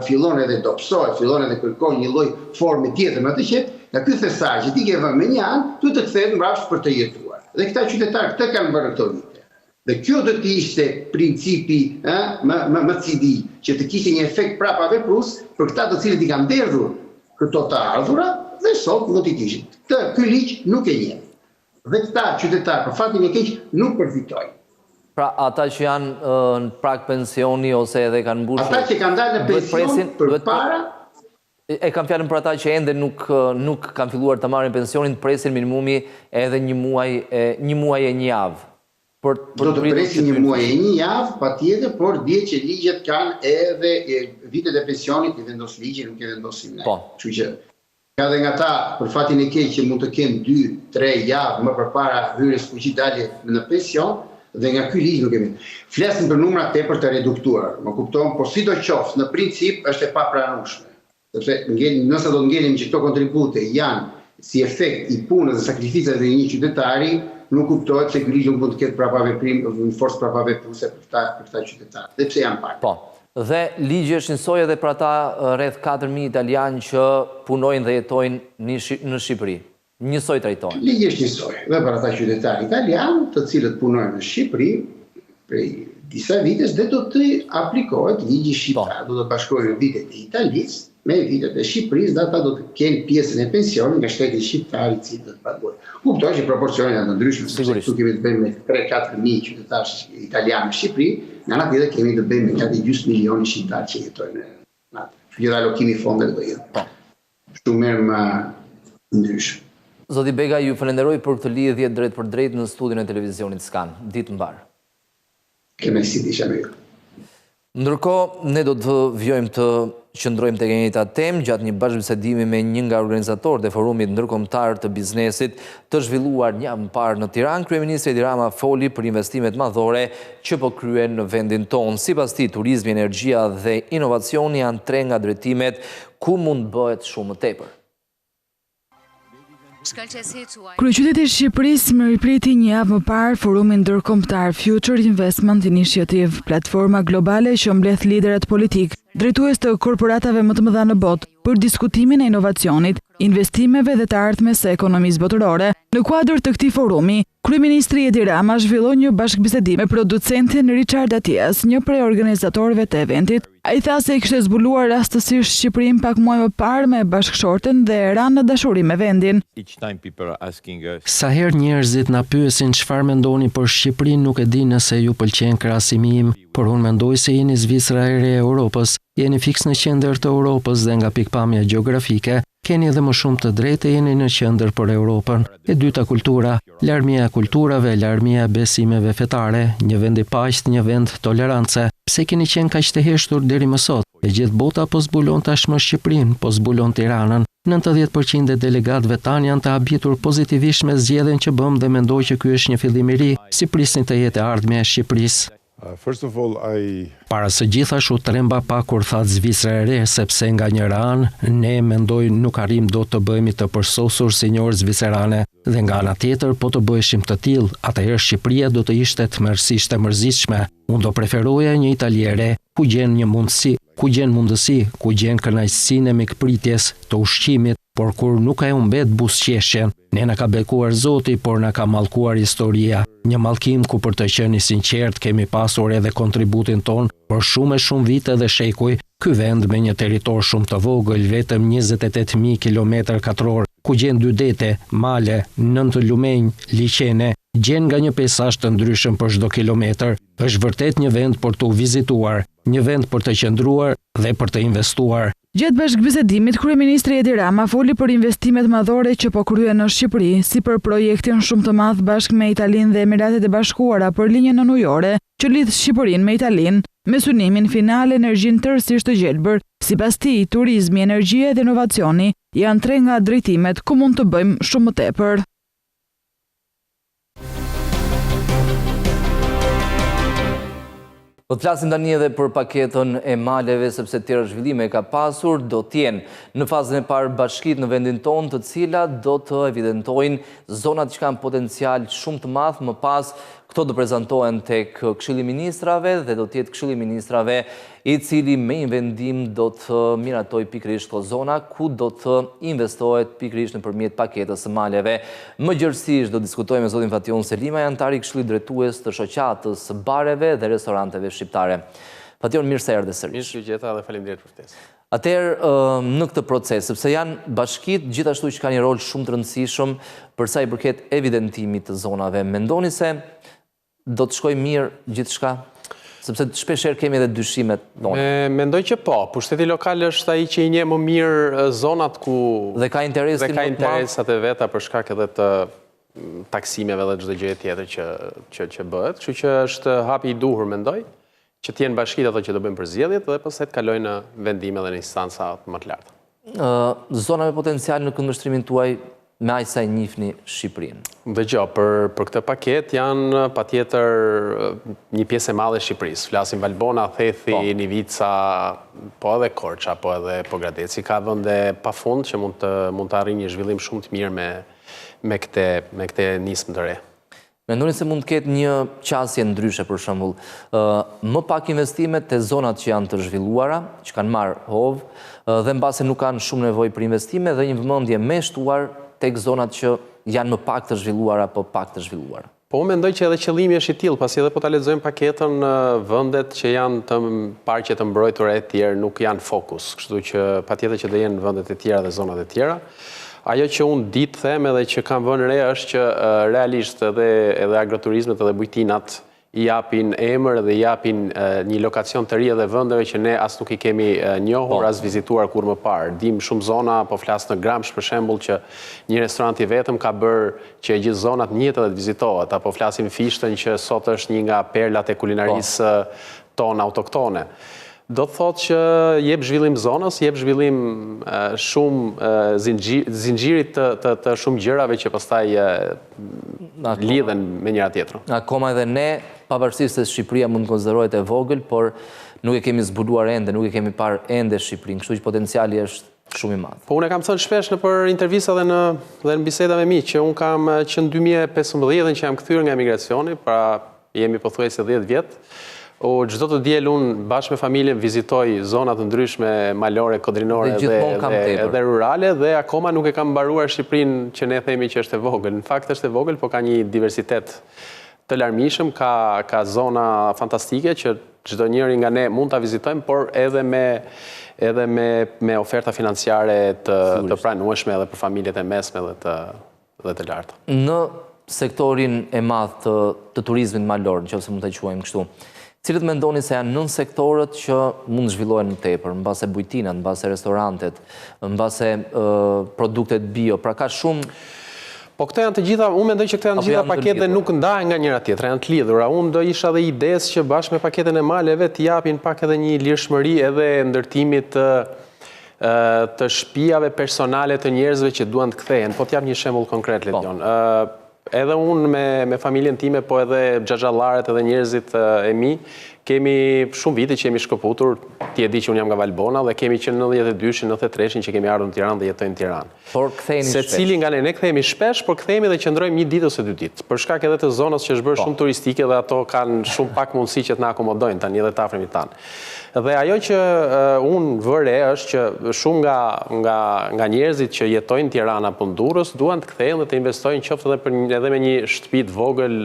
fillon edhe dobësohet, fillon edhe kërkon një lloj forme tjetër më të qetë, nga ky thesar që ti ke vënë me një anë, tu të kthehet mbrapsht për të jetuar. Dhe këta qytetarë këtë kanë bërë këto vite. Dhe kjo do të ishte principi më cili, që të kishte një efekt prapa veprues për këta të cilët i kanë derdhur këto të ardhura dhe sot mund t'i kishin. Ky ligj nuk e njeh. Dhe këta qytetarë për fatin e keq nuk përfitojnë.
Pra ata që janë në prag pensioni ose edhe kanë mbushur.
Ata që kanë dalë në pension përpara.
E kam fjalën për ata që ende nuk kanë filluar të marrin pensionin, presin minimumi edhe një muaj e një javë.
Do të presin një muaj e një javë, patjetër, por dje që ligjet kanë edhe vitet e pensionit, i vendos ligji, nuk e vendosim ne. Kështu që ka dhe nga ta, për fatin e keq që mund të kenë 2-3 javë më përpara hyrjes fuqishmale në pension, dhe nga ky ligj nuk kemi. Flasim për numra tepër të reduktuar, më kupton, por sidoqoftë në princip është e papranueshme. Sepse nëse do të ngelim që këto kontribute janë si efekt i punës dhe sakrificave të një qytetari, nuk kuptohet se ky ligj nuk mund të ketë prapaveprim, në forcë prapavepruese për këta qytetarë, dhe pse janë pak.
Po. Dhe ligji është njësoj edhe për ata rreth 4.000 italianë që punojnë dhe jetojnë në Shqipëri. Njësoj trajtojnë.
Ligji është njësoj dhe për ata qytetarë italianë, të cilët punojnë në Shqipëri prej disa vitesh, dhe do të aplikohet ligji shqiptar. Do të bashkohen vitet e Italisë me vitet e Shqipërisë, dhe ata do të kenë pjesën e pensionit nga shteti shqiptar i cili do të paguajë. Kuptoj që proporcionet janë të ndryshme, sepse këtu kemi të bëjmë me 3-4.000 qytetarë italianë në Shqipëri, nga ana tjetër kemi të bëjmë me gati 2 milion shqiptarë që jetojnë aty. Gjithë allokimi i fondeve do jetë shumë më ndryshëm.
Zoti Bega, ju falenderoj për këtë lidhje drejt për drejt në studion e televizionit Skan. Ditë mbar.
Kënaqësi isha me ju.
Ndërkohë, ne do të vjojmë të qëndrojmë tek njëjta temë gjatë një bashkëbisedimi me një nga organizatorët e forumit ndërkombëtar të biznesit të zhvilluar një javë më parë në Tiranë. Kryeministri Edi Rama foli për investimet madhore që po kryen në vendin tonë. Sipas tij, turizmi, energjia dhe inovacioni janë 3 nga drejtimet ku mund bëhet shumë më tepër.
Kryeqyteti i Shqipërisë më ripriti një javë më parë forumin ndërkombëtar Future Investment Initiative, platforma globale që mbledh liderët politik, drejtues të korporatave më të mëdha në botë për diskutimin e inovacionit, investimeve dhe të ardhmes së ekonomisë botërore. Në kuadër të këtij forumi, Kryeministri Edi Rama zhvilloi një bashkëbisedim me producentin Richard Atias, një prej organizatorëve të eventit. Ai tha se kishte zbuluar rastësisht Shqipërinë pak muaj më parë me bashkëshorten dhe ranë në dashuri me vendin.
Sa herë njerëzit na pyesin çfarë mendoni për Shqipërinë, nuk e di nëse ju pëlqen krahasimi im, por unë mendoj se jeni Zvicra e re e Europës, jeni fiks në qendër të Europës dhe nga pikpamja gjeografike, keni edhe më shumë të drejtë, jeni në qendër për Europën. E dyta, kultura, larmia e kulturave, larmia e besimeve fetare, një vend i paqët, një vend tolerance. Pse keni qenë kaq të heshtur deri më sot? E gjithë bota po zbulon tashmë Shqipërinë, po zbulon Tiranën. 90% e delegatëve tanë janë të habitur pozitivisht me zgjedhjen që bëm dhe mendoj që ky është një fillim i ri, si prisni të jetë ardhmja e Shqipërisë. Para së gjithashtu tremba pak kur thatë Zvicra e re, sepse nga njëra anë ne mendoj nuk arrim dot të bëhemi të përsosur si një orë zvicerane, dhe nga ana tjetër po të bëheshim të tillë, atëherë Shqipëria do të ishte tmerrsisht e mërzitshme. Unë do preferoja një Itali e re, ku gjen një mundësi, ku gjen kënaqësinë e mikpritjes, të ushqimit, por kur nuk e humbet buzëqeshjen, ne na ka bekuar Zoti, por na ka mallkuar historia. Një mallkim ku për të qenë i sinqert kemi pasur edhe kontributin ton për shumë vite dhe shekuj. Ky vend me një territor shumë të vogël, vetëm 28.000 km2, ku gjen 2 dete, male, 9 lumenj, liçene, gjen nga një peizazh të ndryshëm për çdo kilometër, është vërtet një vend për të vizituar, një vend për të qëndruar dhe për të investuar.
Gjatë bashkëbisedimit, Kryeministri Edi Rama foli për investimet madhore që po kryen në Shqipëri, si për projektin shumë të madh bashkë me Italinë dhe Emiratet e Bashkuara për linjën në ujore, që lidh Shqipërinë me Italinë, me synimin final energjinë tërësisht të gjelbër. Sipas tij, turizmi, energjia dhe inovacioni janë 3 nga drejtimet ku mund të bëjmë shumë më tepër.
Do të flasim tani edhe për paketën e maleve, sepse tjera zhvillime ka pasur, do t'jenë në fazën e parë bashkitë në vendin tonë, të cilat do të evidentojnë zonat që kanë potencial shumë të madh. Më pas, këto do prezentohen tek Këshilli i Ministrave dhe do t'jetë Këshilli i Ministrave i cili me vendim do të miratoj pikërisht këto zona ku do të investohet pikërisht nëpërmjet paketës së maleve. Më gjërësisht do diskutojmë me zotin Fation Selima, antari i Këshillit drejtues të shoqatës së bareve dhe restoranteve shqiptare. Fation, mirë se erdhe sërish.
Mirë gjeta dhe faleminderit për ftesën.
Atëherë, në këtë proces, sepse janë bashkitë gjithashtu që kanë një rol shumë të rëndësishëm për sa i përket evidentimit të zonave. Mendoni se do të shkojë mirë gjithçka? Sepse shpeshherë kemi edhe dyshimet tonë.
Mendoj që po. Pushteti lokal është ai që i njeh më mirë zonat ku
dhe ka
interesat e veta për shkak edhe të taksimeve dhe çdo gjë tjetër që bëhet. Kështu që është hapi i duhur, mendoj, që të jenë bashkitë ato që do bëjnë përzgjedhjet dhe pastaj të kalojnë në vendime dhe në instanca më të larta.
Zona me potencial në këndvështrimin tuaj me aq sa i njihni Shqipërinë.
Dëgjoj, për këtë paket janë patjetër një pjesë e madhe e Shqipërisë. Flasim Valbona, Thethi, Nivica, po edhe Korça, po edhe Pogradeci. Ka vende pafund që mund të arrijë një zhvillim shumë të mirë me këtë nismë të re.
Mendoni se mund të ketë një qasje ndryshe, për shembull, më pak investime te zonat që janë të zhvilluara, që kanë marrë hovë, dhe mbase nuk kanë shumë nevojë për investime dhe një vëmendje më shtuar tek zonat që janë më pak të zhvilluara apo pak të zhvilluara.
Po unë mendoj që edhe qëllimi është i tillë, pasi edhe po ta lexojmë paketën, vendet që janë të parqe të mbrojtura e tjerë nuk janë fokus, kështu që patjetër që do jenë vendet e tjera dhe zonat e tjera. Ajo që unë ditë them edhe që kam vënë re është që realisht edhe agroturizmet edhe bujtinat i japin emër dhe i japin një lokacion të ri edhe vendeve që ne as nuk i kemi njohur, as vizituar kur më parë. Dim shumë zona, po flas në Gramsh për shembull që një restorant i vetëm ka bërë që gjithë zonat njëjtë të vizitohet, apo flasim Fishtën që sot është një nga perlat e kulinarisë tonë autoktone. Do të thotë që jep zhvillim zonës, jep zhvillim shumë zinxhirit të shumë gjërave që pastaj lidhen me njëra tjetrën.
Akoma edhe ne, pavarësisht se Shqipëria mund të konsiderohet e vogël, por nuk e kemi zbuluar ende, nuk e kemi parë ende Shqipërinë, kështu që potenciali është shumë i madh.
Po unë kam thënë shpesh nëpër intervista dhe në biseda me mi që unë kam që në 2015 që jam kthyer nga emigracioni, pra jemi pothuajse 10 vjet. Çdo të diel unë bashkë me familjen vizitoj zona të ndryshme malore, kodrinore dhe rurale dhe akoma nuk e kam mbaruar Shqipërinë që ne themi që është e vogël. Në fakt është e vogël, po ka një diversitet të larmishëm, ka zona fantastike që çdo njëri nga ne mund ta vizitojmë, por edhe me oferta financiare të pranueshme edhe për familjet e mesme dhe të larta.
Në sektorin e madh të turizmit malor, nëse mund ta quajmë kështu, cilët mendoni se janë nën sektorët që mund zhvillohen më tepër, mbase bujtinat, mbase restorantet, mbase produktet bio, pra ka shumë.
Po këto janë të gjitha, unë mendoj që këto janë të gjitha paketet nuk ndahen nga njëra tjetra, janë të lidhura. Unë do isha dhe idesë që bashkë me paketën e maleve të japin pak edhe një lirshmëri edhe ndërtimit të shtëpiave personale të njerëzve që duan të kthehen. Po t'jap një shembull konkret, Ledion. Edhe unë me familjen time, po edhe xhaxhallaret edhe njerëzit e mi, kemi shumë vite që jemi shkëputur, ti e di që unë jam nga Valbona dhe kemi që 92-shin, 93-shin që kemi ardhur në Tiranë dhe jetojmë në Tiranë.
Por ktheheni shpesh.
Secili nga ne kthehemi shpesh, por kthehemi dhe qëndrojmë një ditë ose 2 ditë. Për shkak edhe të zonës që është bërë shumë turistike dhe ato kanë shumë pak mundësi që të na akomodojnë tani edhe të afërmit tanë. Dhe ajo që unë vëre është që shumë nga njerëzit që jetojnë në Tiranë apo në Durrës duan të kthehen dhe të investojnë qoftë edhe me një shtëpi të vogël,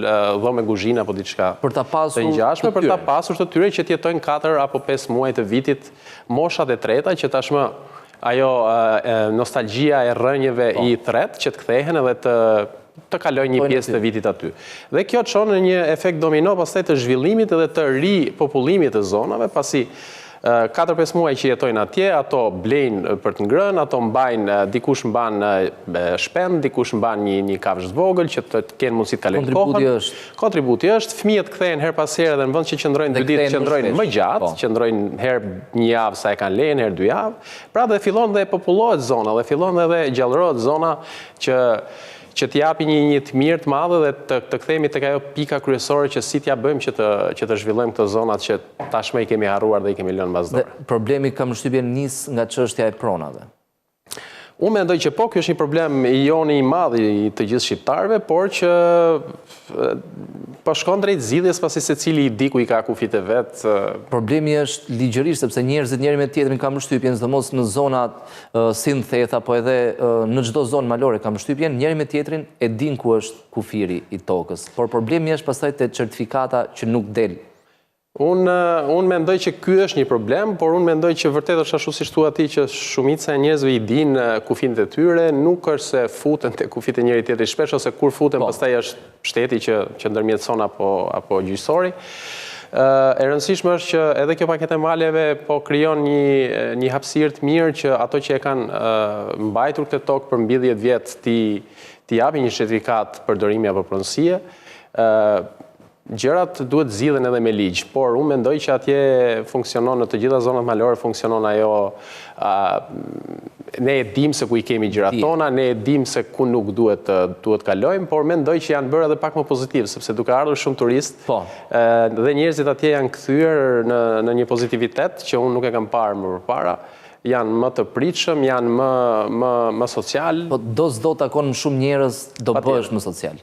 dhomë kuzhinë apo diçka.
Për ta pasur
për ta pasur të tyre që të jetojnë 4 apo 5 muaj të vitit, moshat e treta që tashmë ajo nostalgjia e rrënjeve i thret që të kthehen edhe të kaloj një pjesë të vitit aty. Dhe kjo çon në një efekt domino pastaj të zhvillimit edhe të ripopullimit të zonave, pasi 4-5 muaj që jetojnë atje, ato blejnë për të ngrënë, ato mbajnë, dikush mban shpend, dikush mban një kafshë të vogël që të kenë mundësi të kalojnë kohën. Kontributi është, fëmijët kthehen her pas here dhe në vend që qëndrojnë 2 ditë, qëndrojnë më gjatë, qëndrojnë herë 1 javë sa e kanë lejen, herë 2 javë. Pra dhe fillon dhe popullohet zona, dhe fillon dhe gjallërohet zona që t'japi një të mirë të madhe dhe të kthehemi tek ajo pika kryesore që si t'ja bëjmë që të zhvillojmë këto zonat që tashmë i kemi harruar dhe i kemi lënë mbas dore.
Problemi kam shtypjen nis nga çështja e pronave.
Unë mendoj që po, kjo është një problem i joni i madh i të gjithë shqiptarëve, por që po shkon drejt zgjidhjes pasi secili i di ku i ka kufit e vet.
Problemi është ligjërisht sepse njerëzit njëri me tjetrin kanë mbështypjen, sidomos në zonat si në Thetha, po edhe në çdo zonë malore kanë mbështypjen, njëri me tjetrin e din ku është kufiri i tokës. Por problemi është pastaj te certifikata që nuk del.
Unë mendoj që ky është një problem, por unë mendoj që vërtet është ashtu siç thua ti që shumica e njerëzve i dinë kufinet e tyre, nuk është se futen te kufit e njëri tjetrit shpesh ose kur futen pastaj është shteti që ndërmjetëson apo gjyqësori. E rëndësishme është që edhe kjo paketë e maleve po krijon një hapësirë të mirë që ato që e kanë mbajtur këtë tokë për mbi 10 vjet t'i japin një certifikat përdorimi apo pronësie. Gjërat duhet zgjidhen edhe me ligj, por unë mendoj që atje funksionon në të gjitha zonat malore funksionon ajo ne e dim se ku i kemi gjërat tona, ne e dim se ku nuk duhet kalojmë, por mendoj që janë bërë edhe pak më pozitiv, sepse duke ardhur shumë turist, dhe njerëzit atje janë kthyer në një pozitivitet që unë nuk e kam parë më përpara. Janë më të pritshëm, janë më social.
Po do takon shumë njerëz, do bëhesh më social.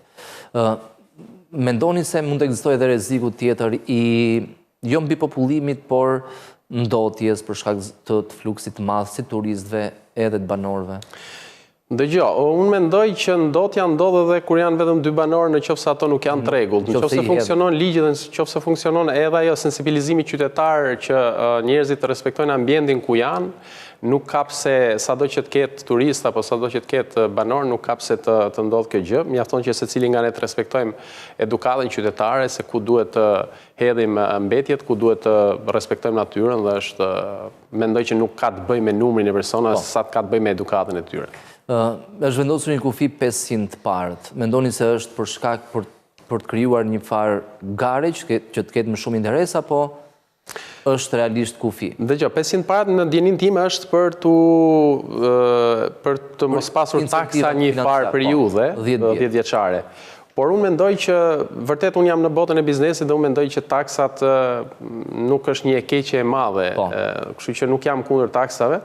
Mendoni se mund të ekzistojë edhe rreziku tjetër i jo mbi popullimit, por ndotjes për shkak të fluksit të madh si turistëve edhe të banorëve?
Dëgjoj, unë mendoj që ndotja ndodh edhe kur janë vetëm 2 banorë nëse ato nuk janë të rregullt. Nëse funksionon ligji dhe nëse funksionon edhe ajo sensibilizimi qytetar që njerëzit të respektojnë ambientin ku janë, nuk kap se sado që të ketë turist apo sado që të ketë banor, nuk kap se të ndodh kjo gjë. Mjafton që secili nga ne të respektojmë edukatën qytetare se ku duhet të hedhim mbetjet, ku duhet të respektojmë natyrën dhe mendoj që nuk ka të bëjë me numrin e personave, sa ka të bëjë me edukatën e tyre.
Është vendosur një kufi 500 të parët. Mendoni se është për shkak për të krijuar një farë gare që të ketë më shumë interes apo është realisht kufi?
Dëgjoj, 500 parët në djenin time është për të mos pasur taksa një farë periudhe, 10 vjeçare. Por unë mendoj që, vërtet unë jam në botën e biznesit dhe unë mendoj që taksat nuk është një e keqe e madhe, kështu që nuk jam kundër taksave.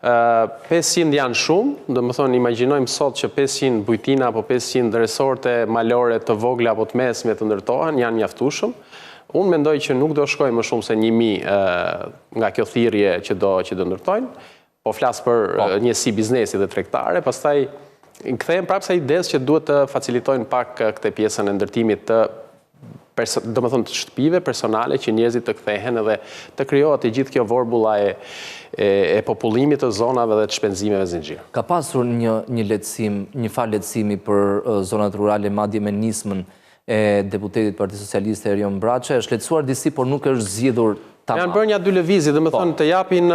500 janë shumë, dhe më thonë, imagjinojmë sot që 500 bujtina apo 500 resorte malore të vogla apo të mesme të ndërtohen, janë mjaftueshëm. Unë mendoj që nuk do shkojmë më shumë se 1000 nga kjo thirrje që do ndërtojnë, po flas për njësi biznesi dhe tregtare, pastaj kthehem prapë sa idesë që duhet të facilitojnë pak këtë pjesën e ndërtimit të domethënë të shtëpive personale që njerëzit të kthehen edhe të krijohet gjithë kjo vorbulla e popullimit të zonave dhe të shpenzimeve zinxhir.
Ka pasur një lehtësim, një farë lehtësimi për zonat rurale, madje me nismën e deputetit Partisë Socialiste Erion Braçe, është lehtësuar disi, por nuk është zgjidhur tamam.
Janë bërë një 2 lëvizje, dhe më thonë të japin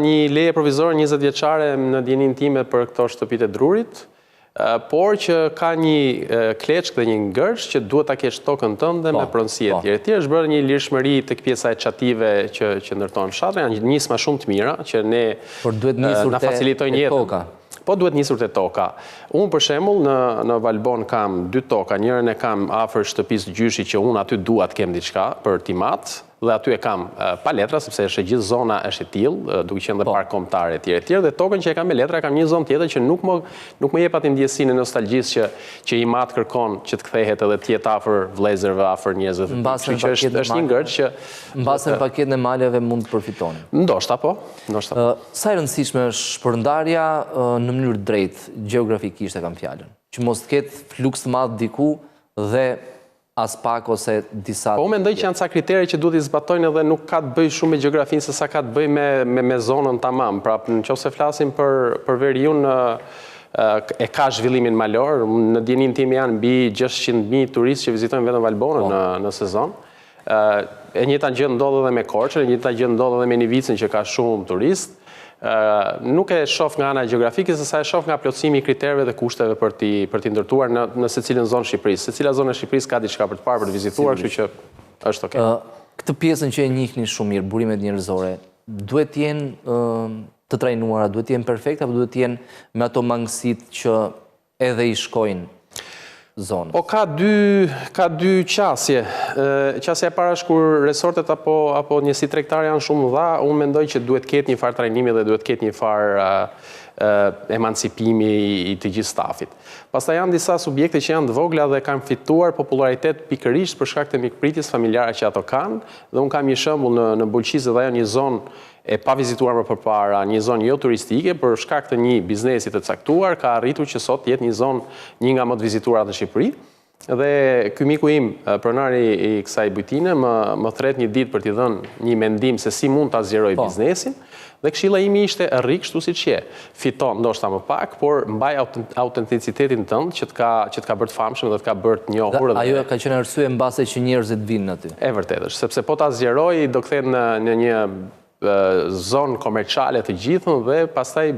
një leje provizore 20 vjeçare në djenin time për këto shtëpit e Drurit, por që ka një kleçk dhe një ngërç që duhet ta kesh tokën tënde me pronësi e tjerë. Është bërë një lirshmëri tek pjesa e çative që ndërtohen fshatra, janë nisma shumë të mira që ne na facilitojnë jetën. Po duhet nisur te toka. Unë për shembull në Valbon kam 2 toka, njërin e kam afër shtëpisë gjyshi që unë aty dua të kem diçka për timat, dhe aty e kam pa letra, sepse është gjithë zona është e tillë, duke qenë dhe park kombëtar e tjerë, dhe tokën që e kam me letra kam një zonë tjetër që nuk më jep atë ndjesinë e nostalgjisë që i mat kërkon që të kthehet edhe të jetë afër vëllezërve, afër njerëzve. Kështu që është një ngërç që
mbasën paketën e maleve mund të përfitoni.
Ndoshta po, ndoshta.
Sa e rëndësishme është shpërndarja në mënyrë drejtë gjeografikisht e kam fjalën, që mos të ketë fluks të madh diku dhe as pak ose disa...
Po, mendoj që janë ca kritere që duhet i zbatojnë edhe nuk ka të bëj shumë me gjeografinë se sa ka të bëj me zonën tamam. Pra, nëse flasim për Veriun, e ka zhvillimin malor, në djenin tim janë mbi 600.000 turistë që vizitojnë vetëm Valbonën në sezon. e njëjta gjë ndodh edhe me Korçën, e njëjta gjë ndodh edhe me Nivicën që ka shumë turist. Nuk e shoh nga ana gjeografike, se sa e shoh nga plotësimi i kriterëve dhe kushteve për t'i ndërtuar në secilën zonë Shqipërisë. Secila zonë e Shqipërisë ka diçka për të parë, për të vizituar, kështu që është okay.
Këtë pjesën që e njihni shumë mirë, burimet njerëzore, duhet të jenë të trajnuara, duhet të jenë perfekte apo duhet të jenë me ato mangësitë që edhe i shkojnë zonës?
Po ka dy qasje. Qasja e para është kur resortet apo njësi tregtare janë shumë dha, unë mendoj që duhet ketë një farë trajnimi dhe duhet ketë një farë emancipimi i të gjithë stafit. Pastaj janë disa subjekte që janë të vogla dhe kanë fituar popularitet pikërisht për shkak të mikpritjes familjare që ato kanë, dhe unë kam një shembull në Bulqizë dhe ajo një zonë e pa vizituar më përpara, një zonë jo turistike, për shkak të një biznesi të caktuar, ka arritur që sot jetë një zonë një nga më të vizituara në Shqipëri. Dhe ky miku im, pronari i kësaj bujtine, më thret një ditë për t'i dhënë një mendim se si mund ta zgjeroj biznesin, dhe këshilla ime ishte rri kështu siç je. Fiton ndoshta më pak, por mbaj autenticitetin tënd që të ka bërë të famshëm dhe të ka bërë të njohur.
Ajo ka qenë arsye mbase që njerëzit vinë aty.
E vërtetë është, sepse po ta zgjeroj do kthehet në një zonë komerciale të gjithën dhe pastaj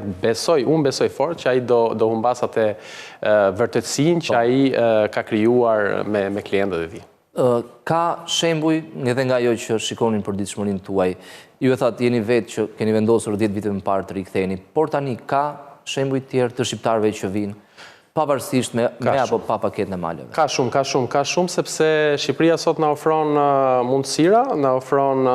unë besoj fort që ai do humbas atë vërtetësinë që ai ka krijuar me klientët e tij.
Ka shembuj edhe nga ajo që shikonin për ditëshmërinë tuaj. Ju e thatë jeni vetë që keni vendosur 10 vite më parë të riktheheni, por tani ka shembuj tjerë të shqiptarëve që vinë pavarësisht me apo pa paketën e maleve?
Ka shumë, sepse Shqipëria sot na ofron mundësira, na ofron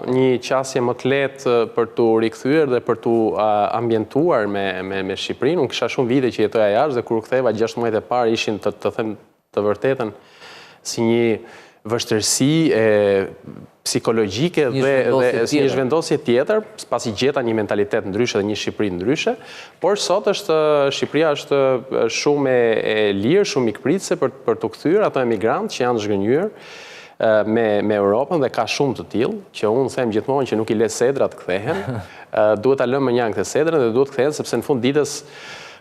një qasje më të lehtë për t'u rikthyer dhe për t'u ambientuar me Shqipërinë. Unë kisha shumë vite që jetoja jashtë dhe kur u ktheva 6 muajt e parë ishin të them të vërtetën si një vështirësi psikologjike dhe si një zhvendosje tjetër, pasi gjeta një mentalitet ndryshe dhe një Shqipëri ndryshe, por sot Shqipëria është shumë e lirë, shumë mikpritëse për të kthyer ato emigrantë që janë zhgënjur me Europën dhe ka shumë të tillë, që unë them gjithmonë që nuk i le sedrat kthehen, duhet ta lëmë më njëjtë këtë sedrën dhe duhet kthehen sepse në fund ditës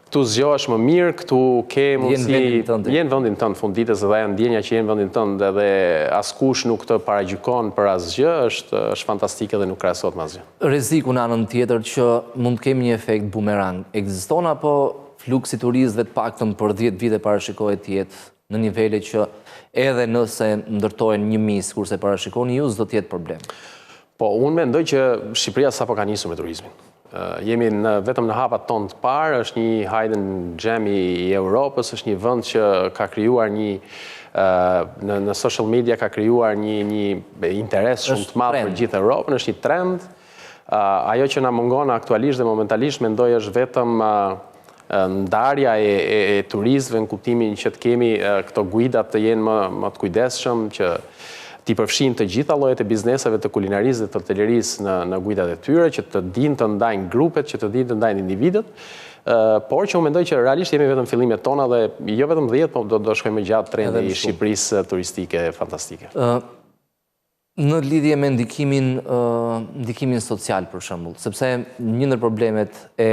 këtu zgjohesh më mirë, këtu ke mundësi jenë vendin tënd fund ditës dhe ajo ndjenja që jenë vendin tënd dhe askush nuk të paragjykon për asgjë është fantastike dhe nuk krahasohet me asgjë.
Rreziku në anën tjetër që mund të kemi një efekt bumerang, ekziston apo fluksi turistëve të paktën për 10 vite parashikohet të jetë në nivele që edhe nëse ndërtohen 1000 kurse parashikoni ju s'do të jetë problem?
Po, unë mendoj që Shqipëria sapo ka nisur me turizmin. Jemi vetëm në hapat tonë të parë, është një hidden gem i Europës, është një vend që ka krijuar në social media ka krijuar një interes shumë të madh për gjithë Europën, është një trend. Ajo që na mungon aktualisht dhe momentalisht mendoj është vetëm ndarja e turistëve në kuptimin që të kemi këto guidat të jenë më të kujdesshëm, që t'i përfshin të gjitha llojet e bizneseve të kulinarisë dhe të hotelerisë në guidat e tyre, që të dinë të ndajnë grupet, që të dinë të ndajnë individët, por që unë mendoj që realisht jemi vetëm fillimet tona dhe jo vetëm 10, po do shkojmë gjatë trendi i Shqipërisë turistike fantastike.
Në lidhje me ndikimin social për shembull, sepse një ndër problemet e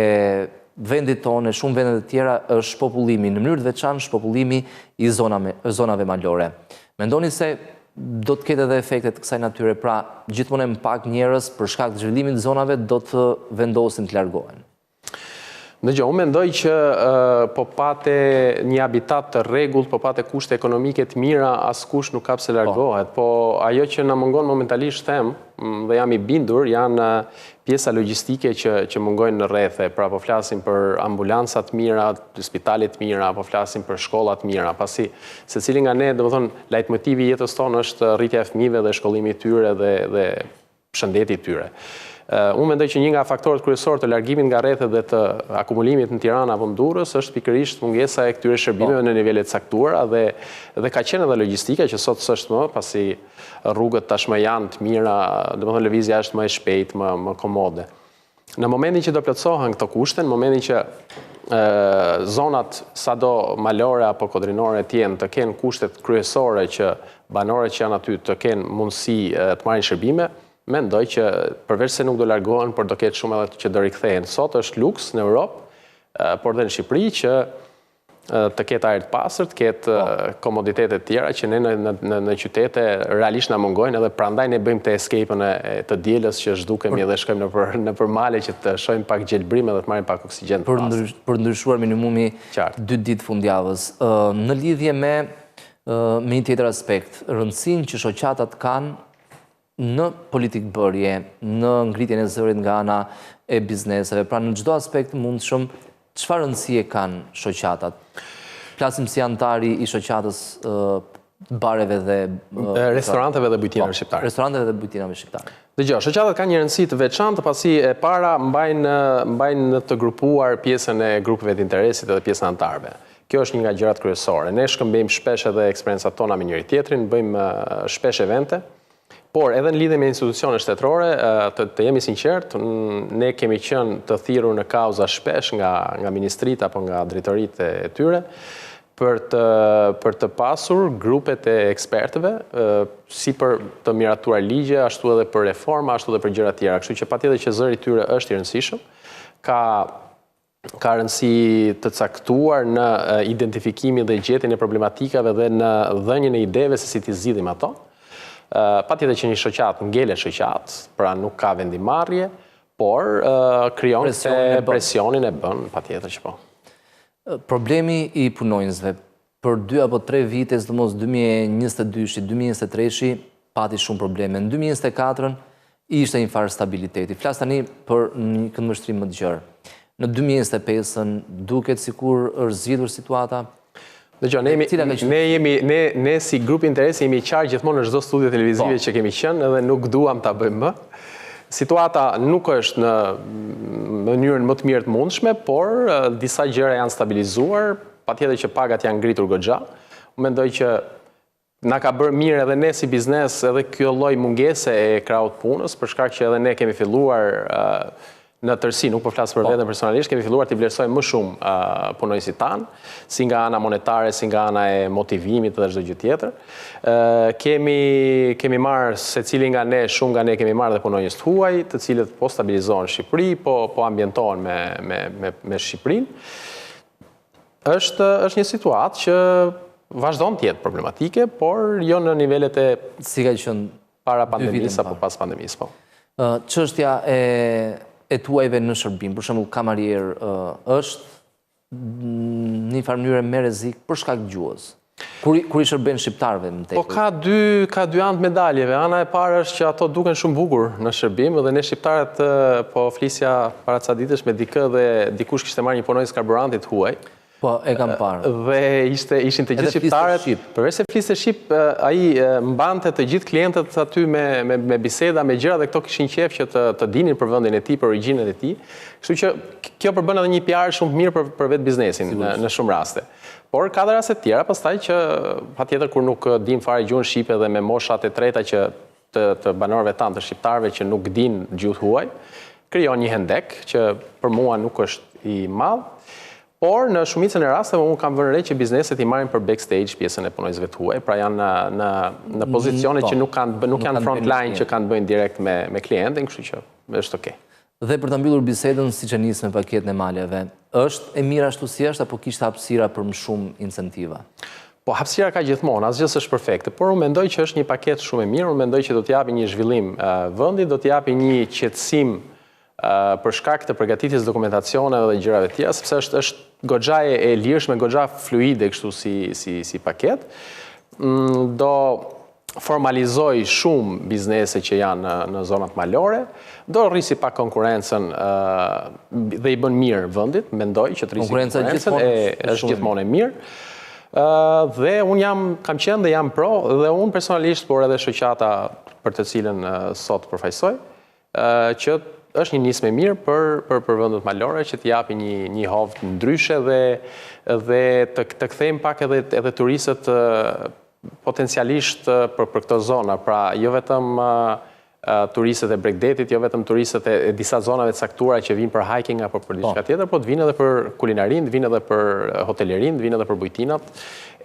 vendit tonë, shumë vendet e tjera është shpopullimi, në mënyrë të veçantë shpopullimi i zonave malore. Mendoni se do të ketë edhe efekte të kësaj natyre, pra gjithmonë më pak njerëz për shkak të zhvillimit të zonave do të vendosin të largohen?
Dëgjoj, unë mendoj që po pate një habitat të rregullt, po pate kushte ekonomike të mira, askush nuk ka pse largohet, po ajo që na mungon momentalisht them dhe jam i bindur janë pjesa logjistike që mungojnë në rrethe, pra po flasim për ambulanca të mira, spitale të mira, po flasim për shkolla të mira, pasi secili nga ne, domethënë, lejtmotivi i jetës tonë është rritja e fëmijëve dhe shkollimi i tyre dhe shëndeti i tyre. Unë mendoj që një nga faktorët kryesorë të largimit nga rrethet dhe të akumulimit në Tiranë apo në Durrës është pikërisht mungesa e këtyre shërbimeve në nivele të caktuara dhe ka qenë edhe logjistika që sot s'është më, pasi rrugët tashmë janë të mira, domethënë lëvizja është më e shpejtë, më komode. Në momentin që do plotësohen këto kushte, në momentin që zonat sado malore apo kodrinore të kenë kushtet kryesore që banorët që janë aty të kenë mundësi të marrin shërbime, mendoj që përveç se nuk do largohen, por do ketë shumë edhe që do rikthehen. Sot është luks në Europë, por dhe në Shqipëri që të ketë ajër të pastër, të ketë komoditetet tjera që ne në qytete realisht na mungojnë, edhe prandaj ne bëjmë të escape-ën e të dielës që zhdukemi dhe shkojmë në për male që të shojmë pak gjelbrim edhe të marrim pak oksigjen të pastër.
Për ndryshuar minimumi 2 ditë fundjavës. Në lidhje me një tjetër aspekt, rëndësinë që shoqatat kanë në politikë bërje, në ngritjen e zërit nga ana e bizneseve, pra në çdo aspekt mundshëm, çfarë rëndësie kanë shoqatat? Flasim si antari i shoqatës bareve dhe
restoranteve dhe bujtinave shqiptare.
Restoranteve dhe bujtinave shqiptare.
Dëgjoj, shoqatat kanë një rëndësi të veçantë, pasi e para mbajnë të grupuar pjesën e grupeve të interesit edhe pjesën antarëve. Kjo është një nga gjërat kryesore. Ne shkëmbejmë shpesh edhe eksperiencat tona me njëri tjetrin, bëjmë shpesh evente. Por edhe në lidhje me institucione shtetërore, të jemi sinqert, ne kemi qenë të thirrur në kauza shpesh nga ministrit apo nga drejtoritë e tyre për të pasur grupet e ekspertëve, si për të miratuar ligje, ashtu edhe për reforma, ashtu edhe për gjëra tjera. Kështu që patjetër që zëri i tyre është i rëndësishëm, ka rëndësi të caktuar në identifikimin dhe gjetjen e problematikave dhe në dhënien e ideve se si t'i zgjidhim ato. Patjetër që një shoqat ngele shoqat, pra nuk ka vendimarrje, por krijon presionin e bën, patjetër që po.
Problemi i punonjësve për 2 apo 3 vite, sidomos 2022, 2023, pati shumë probleme. Në 2024 ishte një farë stabiliteti. Flas tani për një këndvështrim më të gjerë. Në 2025 duket sikur është zgjidhur situata.
Ne si grup interesi jemi qarë gjithmonë në çdo studio televizive që kemi qenë edhe nuk duam ta bëjmë më. Situata nuk është në mënyrën më të mirë të mundshme, por disa gjëra janë stabilizuar, patjetër që pagat janë ngritur goxha. Unë mendoj që na ka bërë mirë edhe ne si biznes edhe kjo lloj mungese e krahut punës, për shkak që edhe ne kemi filluar në tërësi, nuk po flas për veten personalisht, kemi filluar t'i vlerësojmë më shumë punonjësit tanë, si nga ana monetare, si nga ana e motivimit dhe çdo gjë tjetër. Kemi marrë secili nga ne, shumë nga ne kemi marrë dhe punonjës të huaj, të cilët po stabilizohen në Shqipëri, po ambientohen me Shqipërinë. Është një situatë që vazhdon të jetë problematike, por jo në nivelet e
si ka qenë
para pandemisë apo pas pandemisë, po.
Çështja e tuajve në shërbim, për shembull kamarier, është në një farë mënyrë me rrezik për shkak gjuhës. Kur i shërben shqiptarëve më tepër.
Po ka dy anë të medaljeve. Ana e parë është që ato duken shumë bukur në shërbim dhe ne shqiptarët po flisja para ca ditësh me dikë dhe dikush kishte marrë një punonjës karburantit huaj.
Po, e kam parë.
Dhe ishin të gjithë shqiptarët, përveç se fliste shqip, ai mbante të gjithë klientët aty me biseda, me gjëra, dhe këto kishin qejf që të dinin për vendin e tij, për origjinën e tij. Kështu që kjo përbën edhe një PR shumë të mirë për vetë biznesin në shumë raste. Por ka dhe raste tjera, pastaj që patjetër kur nuk din fare gjuhën shqipe dhe me moshat e treta që të banorëve tanë, të shqiptarëve që nuk din gjuhë huaj, krijon një hendek që për mua nuk është i madh. Por në shumicën e rasteve unë kam vënë re që bizneset i marrin për backstage pjesën e punonjësve të huaj, pra janë në pozicione që nuk janë front line që kanë bëjnë direkt me klientin, kështu që është okay.
Dhe për ta mbyllur bisedën, siç e nis me paketën e maleve, është e mirë ashtu si është apo kishte hapësira për më shumë incentiva?
Po hapësira ka gjithmonë, asgjë s'është perfekte, por unë mendoj që është një paketë shumë e mirë, unë mendoj që do t'japi një zhvillim vendi, do t'japi një qetësim për shkak të përgatitjes dokumentacioneve dhe gjërave të tjera, sepse është goxha e lirshme, goxha fluide kështu si paketë. Do formalizoj shumë biznese që janë në zonat malore, do rrisi pak konkurencën dhe i bën mirë vendit, mendoj që të rrisi konkurencën është gjithmonë e mirë. Dhe unë kam qenë dhe jam pro, dhe unë personalisht, por edhe shoqata për të cilën sot përfaqësoj, që është një nismë e mirë për vendet malore që t'japi një hovë të ndryshe dhe të kthejmë pak edhe turistët potencialisht për këto zona. Pra, jo vetëm turistët e Bregdetit, jo vetëm turistët e disa zonave të caktuara që vinë për hiking apo për diçka tjetër, po të vinë edhe për kulinarin, të vinë edhe për hotelerin, të vinë edhe për bujtinat,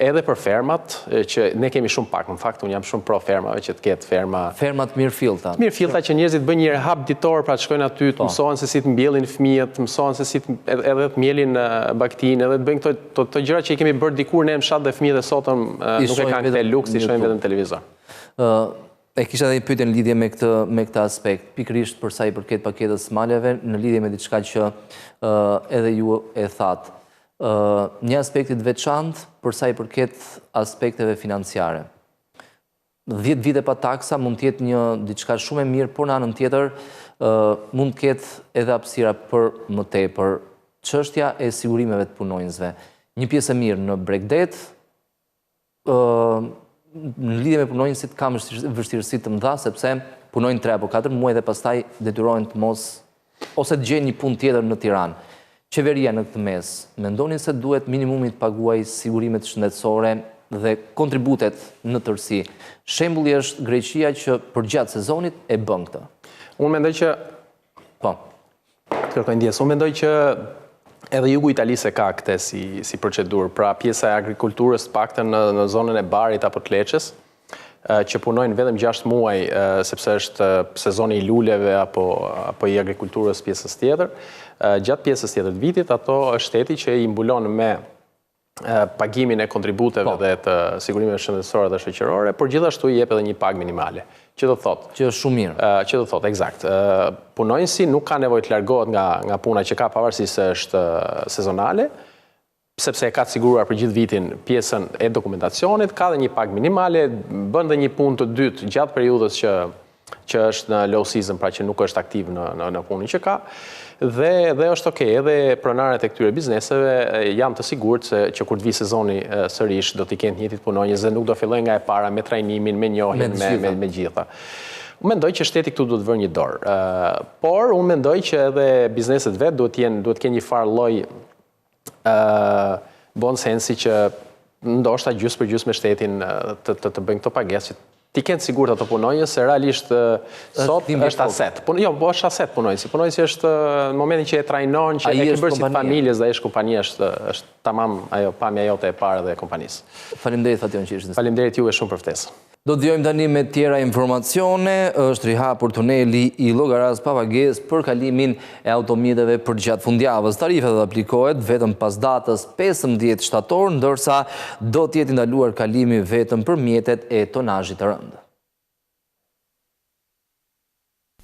edhe për fermat, që ne kemi shumë pak, në fakt, unë jam shumë pro fermave që të ketë ferma...
Fermat mirëfillta.
Mirëfillta që njerëzit bëjnë një rehab ditor, pra të shkojnë aty, të mësohen se si të mbjellin fëmijët, mësohen se si edhe të mjelin baktin, edhe të bëjnë këto gjëra që i kemi bërë dikur ne në fshat dhe fëmijët e sotëm nuk e kanë këtë luks, i shohin vetëm televizor.
E kisha dhe një pyetje në lidhje me këtë aspekt, pikërisht për sa i përket paketës maleve, në lidhje me diçka që edhe ju e thatë. Një aspektit veçantë për sa i përket aspekteve financiare. 10 vite pa taksa mund të jetë një diçka shumë e mirë, por në anën tjetër mund të ketë edhe hapësira për më tepër. Çështja e sigurimeve të punonjësve. Një pjesë e mirë në Bregdet, në lidhje me punonjësit kam vështirësi të mëdha, sepse punojnë 3 apo 4 muaj dhe pastaj detyrohen të mos, ose të gjejnë një punë tjetër në Tiranë. Qeveria në këtë mes, mendoni se duhet minimumit paguaj sigurimet shëndetësore dhe kontributet në tërësi. Shembulli është Greqia që për gjatë sezonit e bën këtë.
Unë mendoj që...
Po.
Kërkoj ndjes. Unë mendoj që edhe jugu Italisë ka këtë si procedurë, pra pjesa e agrikulturës paktën në zonën e Barit apo të Leçës, që punojnë vetëm 6 muaj, sepse është sezoni i luleve apo i agrikulturës pjesës tjetër. Gjatë pjesës tjetër të vitit, ato është shteti që i mbulon me pagimin e kontributeve dhe të sigurimeve shëndetësore dhe shoqërore, por gjithashtu i jep edhe një pagë minimale. Që do thotë.
Që është shumë mirë.
Që do thotë, eksakt. Punonjësi nuk ka nevojë të largohet nga puna që ka pavarësisht se është sezonale, sepse e ka të siguruar për gjithë vitin pjesën e dokumentacionit, ka dhe një pagë minimale, bën dhe një punë të dytë gjatë periudhës që është në low season, pra që nuk është aktiv në punën që ka, dhe është okej, edhe pronarët e këtyre bizneseve jam të sigurt që kur të vi sezoni sërish do t'i kenë të njëjtit punonjës dhe nuk do fillojnë nga e para me trajnimin, me njohjen, me gjitha. Unë mendoj që shteti këtu duhet vërë një dorë, por unë mendoj që edhe bizneset vetë duhet kenë një farë lloj bon sensi që ndoshta gjysmë për gjysmë me shtetin të bëjnë këto pagesë, ti kenë sigurt ato punonjës, se realisht sot është aset. Jo, po është aset punonjësi. Punonjësi është në momentin që e trajnon, që e ke bërë si familjes dhe është kompania, është tamam pamja jote e parë dhe kompanisë.
Faleminderit Fation që ishte.
Faleminderit juve shumë për ftesën.
Do të vjojmë tani me tjera informacione, është rihapur tuneli i Llogaras pa pagesë për kalimin e automjeteve për gjatë fundjavës. Tarifet do të aplikohet vetëm pas datës 15 shtator, ndërsa do të jetë ndaluar kalimi vetëm për mjetet e tonazhit të rëndë.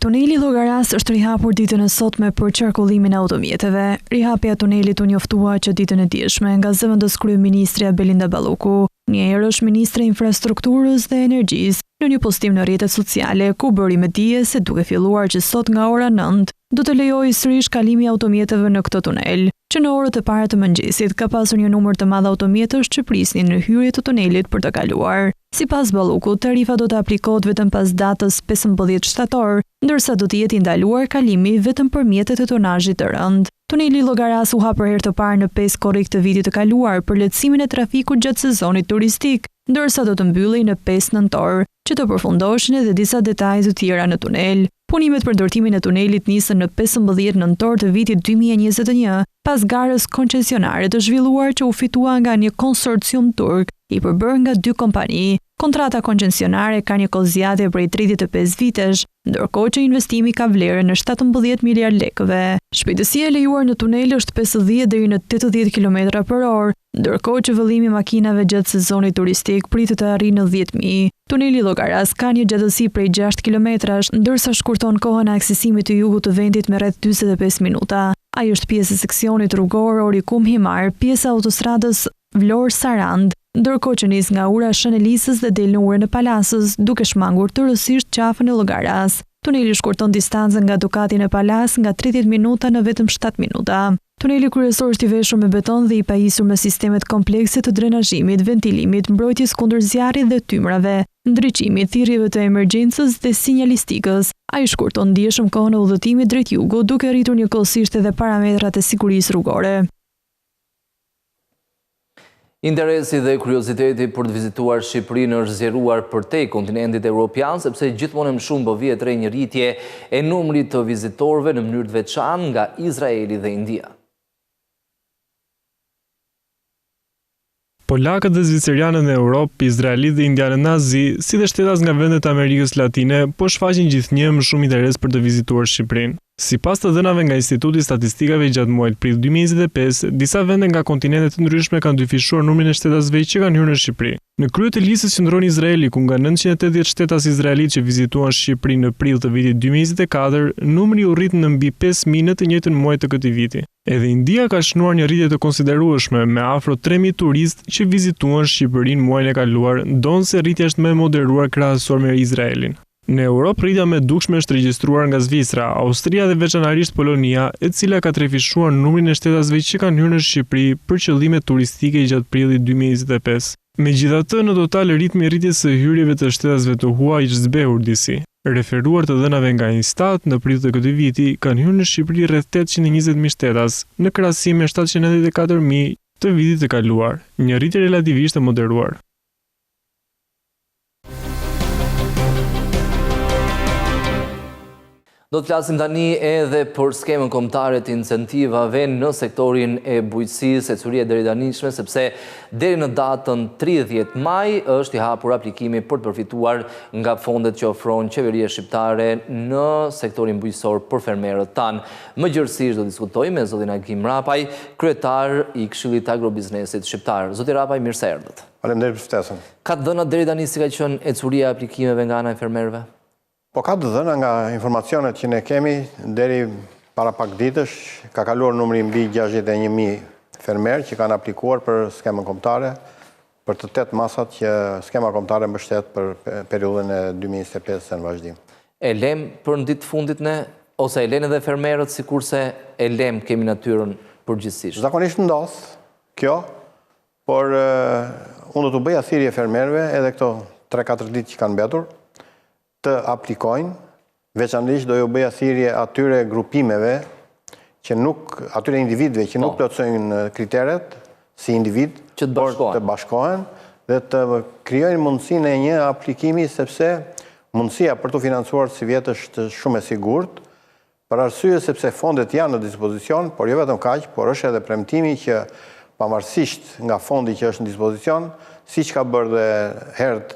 Tuneli Llogaras është rihapur ditën e sotme për qarkullimin e automjeteve. Rihapja e tunelit u njoftua që ditën e dieshme nga zëvendës kryeministrja Belinda Balloku. Një herë është ministre infrastrukturës dhe energjisë në një postim në rrjetet sociale ku bëri me dije se duke filluar që sot nga ora 9 do të lejojë sërish kalimi i automjeteve në këtë tunel, që në orët e para të mëngjesit ka pasur një numër të madh automjetësh që prisnin në hyrje të tunelit për të kaluar. Sipas Ballukut, tarifa do të aplikohet vetëm pas datës 15 shtator, ndërsa do të jetë ndaluar kalimi vetëm për mjetet e tonazhit të rënd. Tuneli Llogaras u hap për herë të parë në 5 korrik të vitit të kaluar për lehtësimin e trafikut gjatë sezonit turistik, ndërsa do të mbyllej në 5 nëntor, që të përfundoshin edhe disa detaje të tjera në tunel. Punimet për ndërtimin e tunelit nisën në 15 nëntor të vitit 2021, pas garës koncesionare të zhvilluar që u fitua nga një konsorcium turk i përbërë nga 2 kompani. Kontrata koncesionare ka një kohë zgjatje prej 35 vitesh, ndërkohë që investimi ka vlerën në 17 miliard lekëve. Shpejtësia e lejuar në tunel është 50 deri në 80 km/orë, ndërkohë që vëllimi i makinave gjatë sezonit turistik pritet të arrijë në 10.000. Tuneli Llogaras ka një gjatësi prej 6 kilometrash, ndërsa shkurton kohën e aksesimit të jugut të vendit me rreth 45 minuta. Ai është pjesë e seksionit rrugor Orikum-Himar, pjesë e autostradës Vlorë-Sarand, ndërkohë që nis nga ura Shënelisës dhe del në urën e Palasës, duke shmangur tërësisht qafën e Llogaras. Tuneli shkurton distancën nga Dukatin e Palas nga 30 minuta në vetëm 7 minuta. Tuneli kryesor është i veshur me beton dhe i pajisur me sistemet komplekse të drenazhimit, ventilimit, mbrojtjes kundër zjarrit dhe tymrave, ndriçimit, thirrjeve të emergjencës dhe sinjalistikës. Ai shkurton ndjeshëm kohën e udhëtimit drejt jugut, duke rritur njëkohësisht edhe parametrat e sigurisë rrugore.
Interesi dhe kurioziteti për të vizituar Shqipërinë është zgjeruar përtej kontinentit evropian, sepse gjithmonë më shumë po vjet re një rritje e numrit të vizitorëve në mënyrë të veçantë nga Izraeli dhe India.
Polakët dhe zviceranët në Europë, Izraelit dhe indianët në Azi, si dhe shtetas nga vendet Amerikës Latine, po shfaqin gjithnjë më shumë interes për të vizituar Shqipërinë. Sipas të dhënave nga Instituti Statistikave gjatë muajit prill 2025, disa vende nga kontinente të ndryshme kanë dyfishuar numrin e shtetasve që kanë hyrë në Shqipëri. Në krye të listës qëndron Izraeli, ku nga 980 shtetas izraelit që vizituan Shqipërinë në prill të vitit 2024, numri u rrit në mbi 5000 në të njëjtën muaj të këtij viti. Edhe India ka shnuar një rritje të konsiderueshme me afro 3000 turistë që vizituan Shqipërinë muajin e kaluar, ndonse rritja është më e moderuar krahasuar me Izraelin. Në Europë rritja më e dukshme është regjistruar nga Zvicra, Austria dhe veçanërisht Polonia, e cila ka trefishuar numrin e shtetasve që kanë hyrë në Shqipëri për qëllime turistike gjatë prillit 2025. Megjithatë, në total ritmi i rritjes së hyrjeve të shtetasve të huaj është zbehur disi. Referuar të dhënave nga Instat, në prill të këtij viti kanë hyrë në Shqipëri rreth 820.000 shtetas, në krahasim me 794.000 të vitit të kaluar, një rritje relativisht e moderuar.
Do të flasim tani edhe për skemën kombëtare të incentivave në sektorin e bujqësisë, ecurie deri tanishme, sepse deri në datën 30 maj është i hapur aplikimi për të përfituar nga fondet që ofron qeveria shqiptare në sektorin bujqësor për fermerët tanë. Më gjërësisht do diskutojmë me zotin Agim Rapaj, kryetar i Këshillit Agrobiznesit shqiptar. Zoti Rapaj, mirë se erdhët.
Faleminderit për ftesën.
Ka të dhëna deri tani si ka qenë ecuria e aplikimeve nga ana e fermerëve?
Po ka të dhëna nga informacionet që ne kemi, deri para pak ditësh, ka kaluar numri mbi 61.000 fermerë që kanë aplikuar për skemën kombëtare, për të 8 masat që skema kombëtare mbështet për periudhën e 2025 në vazhdim.
E lem për në ditë fundit ne, ose e len edhe fermerët si kurse e lem kemi natyrën përgjithsisht?
Zakonisht ndodh kjo, por unë do të bëja thirrje fermerëve edhe këto 3-4 ditë që kanë mbetur, të aplikojnë, veçanërisht do ju bëja thirrje atyre grupimeve, atyre individëve që nuk plotësojnë kriteret si individ, por të bashkohen dhe të krijojnë mundësinë e një aplikimi, sepse mundësia për të financuar si vjet është shumë e sigurt, për arsye sepse fondet janë në dispozicion, por jo vetëm kaq, por është edhe premtimi që pavarësisht nga fondi që është në dispozicion, siç ka bërë dhe herët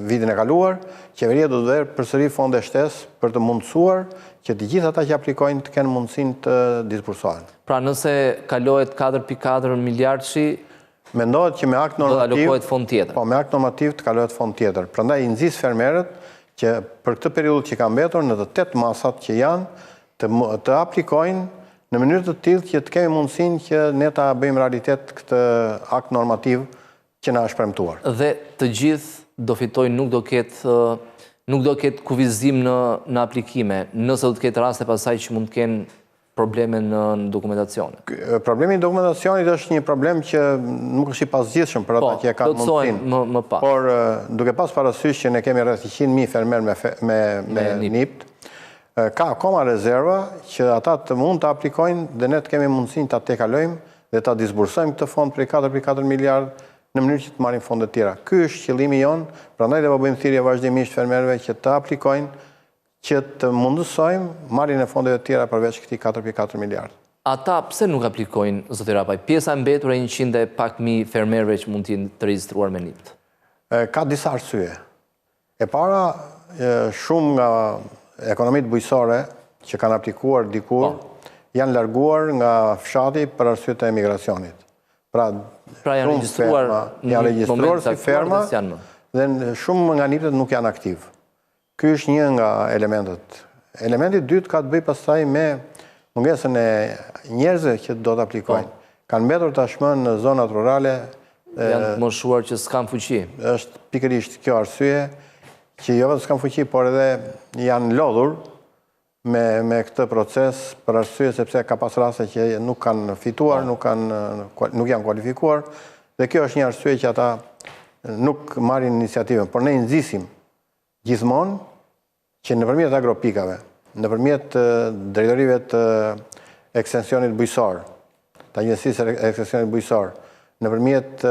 vitin e kaluar, qeveria do të vërë përsëri fonde shtesë për të mundësuar që të gjithë ata që aplikojnë të kenë mundësinë të disbursohen.
Pra nëse kalohet 4.4 miliardëshi,
mendohet që me akt normativ
do alokohet fond tjetër.
Po, me akt normativ të kalohet fond tjetër. Prandaj i nxis fermerët që për këtë periudhë që ka mbetur në të 8 masat që janë të aplikojnë në mënyrë të tillë që të kemi mundësinë që ne ta bëjmë realitet këtë akt normativ që na është premtuar.
Dhe të gjithë do fitojnë, nuk do ketë kufizim në aplikime, nëse do të ketë raste pasaj që mund të kenë probleme në dokumentacione.
Problemi në dokumentacionit është një problem që nuk është i pasgjithshëm për ata që e kanë mundësinë.
Më pas.
Por duke pas parasysh që ne kemi rreth 100.000 fermerë me NIPT, ka akoma rezerva që ata të mund të aplikojnë dhe ne të kemi mundësinë ta tejkalojmë dhe ta disbursojmë këtë fond për 4.4 miliardë në mënyrë që të marrin fonde të tjera. Ky është qëllimi jon, prandaj do bëjmë thirrje vazhdimisht fermerëve që të aplikojnë, që të mundësojmë marrjen e fondeve të tjera përveç këtij 4.4 miliardë.
Ata pse nuk aplikojnë, zoti Rapaj? Pjesa e mbetur e 100 e pak mijë fermerëve që mund të jenë të regjistruar me NIPT.
Ka disa arsye. E para, shumë nga ekonomitë bujqësore që kanë aplikuar dikur janë larguar nga fshati për arsye të emigracionit. Pra
janë regjistruar
si ferma dhe shumë nga NIPT-et nuk janë aktiv. Ky është një nga elementet. Elementi i dytë ka të bëjë pastaj me mungesën e njerëzve që do të aplikojnë. Kanë mbetur tashmë në zonat rurale.
Janë të moshuar që s'kan fuqi.
Është pikërisht kjo arsye që jo vetëm s'kan fuqi, por edhe janë lodhur me këtë proces për arsye sepse ka pas raste që nuk kanë fituar, nuk janë kualifikuar, dhe kjo është një arsye që ata nuk marrin iniciativën, por ne nxisim gjithmonë që nëpërmjet agropikave, nëpërmjet drejtorive të ekstensionit bujqësor, të Agjencisë e Ekstensionit Bujqësor, nëpërmjet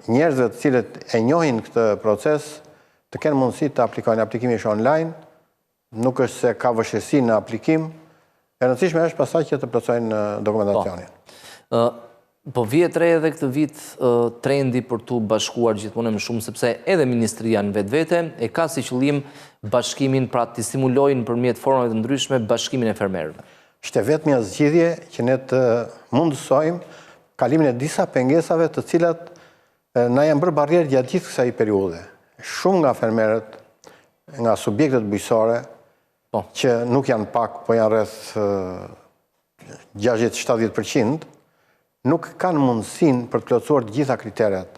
njerëzve të cilët e njohin këtë proces, të kenë mundësi të aplikojnë. Aplikimi është online, nuk është se ka vështirësi në aplikim, e rëndësishme është pastaj që të plotësojnë dokumentacionin.
Po vjet re edhe këtë vit trendi për të bashkuar gjithmonë më shumë, sepse edhe Ministria në vetvete e ka si qëllim bashkimin, pra të stimulojnë përmjet formave të ndryshme bashkimin e fermerëve.
Është vetëm një zgjidhje që ne të mundësojmë kalimin e disa pengesave të cilat na janë bërë barrierë gjatë gjithë kësaj periudhe. Shumë nga fermerët, nga subjektet bujqësore, që nuk janë pak, po janë rreth 60-70%, nuk kanë mundësinë për të plotësuar të gjitha kriteret,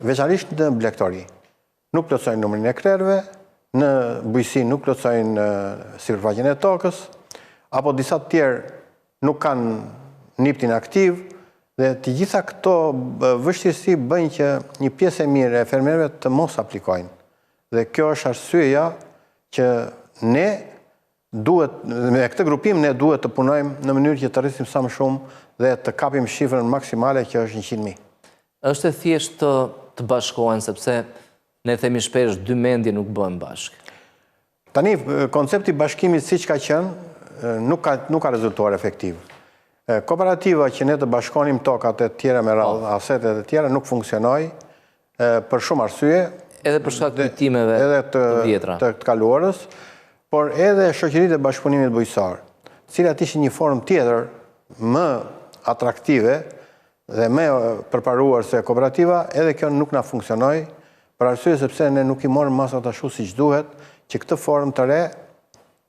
veçanërisht në blegtori. Nuk plotësojnë numrin e krerëve, në bujqësi nuk plotësojnë sipërfaqen e tokës, apo disa të tjerë nuk kanë niptin aktiv, dhe të gjitha këto vështirësi bëjnë që një pjesë e mirë e fermerëve të mos aplikojnë. Dhe kjo është arsyeja që ne duhet, me këtë grupim ne duhet të punojmë në mënyrë që të rrisim sa më shumë dhe të kapim shifrën maksimale që është 100.000.
Është e thjeshtë të bashkohen, sepse ne themi shpesh dy mendje nuk bëhen bashkë.
Tani, koncepti bashkimit siç ka qenë, nuk ka rezultuar efektiv. Kooperativa që ne të bashkonim tokat e tjera me radhë, asetet e tjera, nuk funksionoi për shumë arsye.
Edhe për shkak të timeve të vjetra.
Të kaluarës, por edhe shoqëritë e bashkëpunimit bujqësor, cilat ishin një formë tjetër më atraktive dhe më përparuar se kooperativa, edhe kjo nuk na funksionoi, për arsye sepse ne nuk i morëm masat ashtu siç duhet, që këtë formë të re,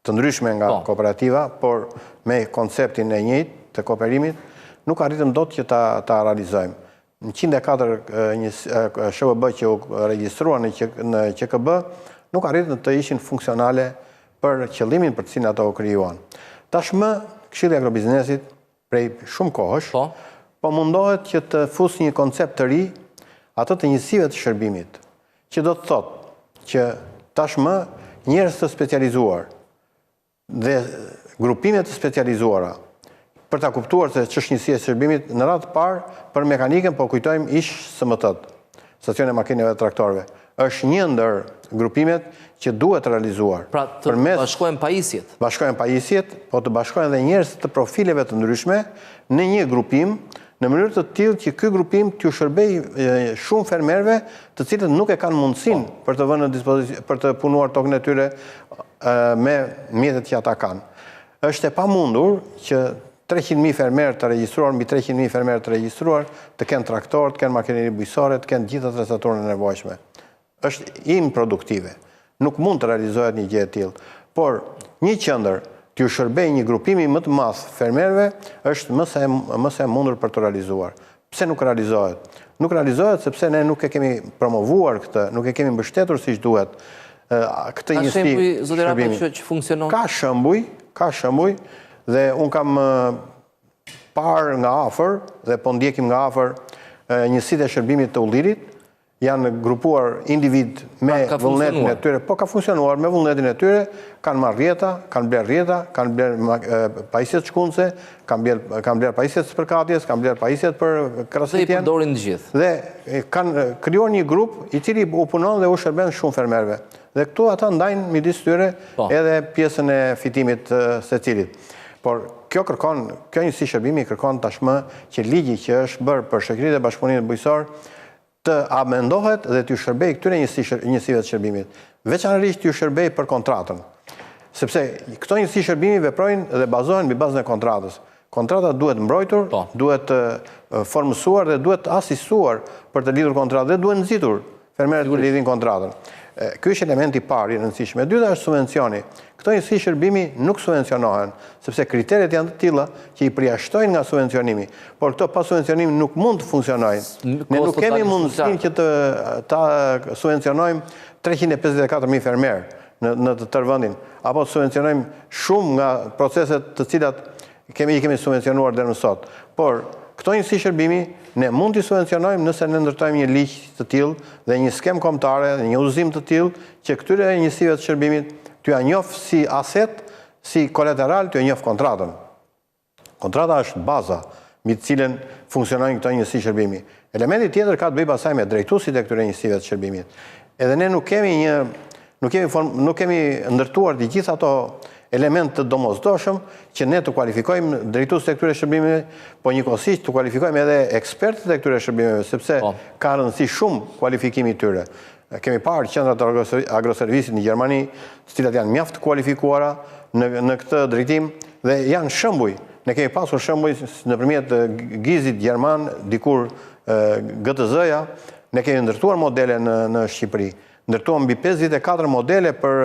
të ndryshme nga kooperativa, por me konceptin e njëjtë të kooperimit, nuk arritëm dot që ta realizojmë. Në 104 SHVB që u regjistruan në QKB, nuk arritën të ishin funksionale për qëllimin për të cilin ato u krijuan. Tashmë, Këshilli i Agrobiznesit prej shumë kohësh, po mundohet që të fusë një koncept të ri atë të njësive të shërbimit, që do të thotë që tashmë njerëz të specializuar dhe grupimet të specializuara për ta kuptuar se ç'është njësia e shërbimit në radhë parë për mekanikën, po kujtojmë ish SMT-t, stacione makinave dhe traktorëve. Është një ndër grupimet që duhet realizuar.
Pra të bashkojnë pajisjet.
Bashkojnë pajisjet, po të bashkojnë dhe njerëz të profileve të ndryshme në një grupim, në mënyrë të tillë që ky grupim t'ju shërbejë shumë fermerëve, të cilët nuk e kanë mundësinë për të vënë në dispozicion për të punuar tokën e tyre me mjetet që ata kanë. Është e pamundur që 300.000 fermerë të regjistruar, mbi 300.000 fermerë të regjistruar, të kenë traktor, të kenë makineri bujqësore, të kenë gjitha atrezatorët e nevojshme. Është improduktive. Nuk mund të realizohet një gjë e tillë. Por një qendër t'ju shërbej një grupimi më të madh fermerëve është më se mundur për të realizuar. Pse nuk realizohet? Nuk realizohet sepse ne nuk e kemi promovuar këtë, nuk e kemi mbështetur siç duhet. Këtë njësi
shërbimi. Ka shembuj zotëra që funksionon?
Ka shembuj dhe un kam parë nga afër dhe po ndjekim nga afër njësitë e shërbimit të Ullirit. Janë grupuar individ me vullnetin e tyre, po ka funksionuar me vullnetin e tyre, kanë marrë rjeta, kanë bler rjeta, kanë bler pajisjet shkunce, kanë bler pajisjet spërkatjes, kanë bler pajisjet për krasitjen.
Dhe i përdorin të gjithë.
Dhe kanë krijuar një grup i cili u punon dhe u shërben shumë fermerëve. Dhe këtu ata ndajnë midis tyre edhe pjesën e fitimit secilit. Por kjo njësi shërbimi kërkon tashmë që ligji që është bërë për shoqëritë e bashkëpunimit bujqësor të amendohet dhe t'ju shërbej këtyre njësive të shërbimit. Veçanërisht t'ju shërbej për kontratën. Sepse këto njësi shërbimi veprojnë dhe bazohen mbi bazën e kontratës. Kontrata duhet mbrojtur, duhet formësuar dhe duhet asistuar për të lidhur kontratë dhe duhet nxitur fermerët për lidhin kontratën. Ky është elementi i parë i rëndësishëm. E dyta është subvencioni. Këto njësi shërbimi nuk subvencionohen, sepse kriteret janë të tilla që i përjashtojnë nga subvencionimi. Por këto pa subvencionim nuk mund të funksionojnë. Ne nuk kemi mundësinë që ta subvencionojmë 354.000 fermerë në të tërë vendin, apo të subvencionojmë shumë nga proceset të cilat i kemi subvencionuar deri më sot. Por këto njësi shërbimi ne mund t'i subvencionojmë nëse ne ndërtojmë një ligj të tillë dhe një skem kombëtare dhe një udhëzim të tillë që këtyre njësive të shërbimit t'ja njoh si aset, si kolateral, t'ja njoh kontratën. Kontrata është baza mbi të cilën funksionojnë këto njësi shërbimi. Elementi tjetër ka të bëjë pasaj me drejtuesit e këtyre njësive të shërbimit. Edhe ne nuk kemi ndërtuar të gjitha ato element të domosdoshëm që ne të kualifikojmë drejtuesit e këtyre shërbimeve, po njëkohësisht të kualifikojmë edhe ekspertët e këtyre shërbimeve, sepse ka rëndësi shumë kualifikimi tyre. Kemi parë qendrat e agroservisit në Gjermani, të cilat janë mjaft kualifikuara në këtë drejtim dhe janë shembuj. Ne kemi pasur shembuj nëpërmjet gizit gjerman, dikur GTZ-ja, ne kemi ndërtuar modele në Shqipëri. Ndërtuam mbi 54 modele për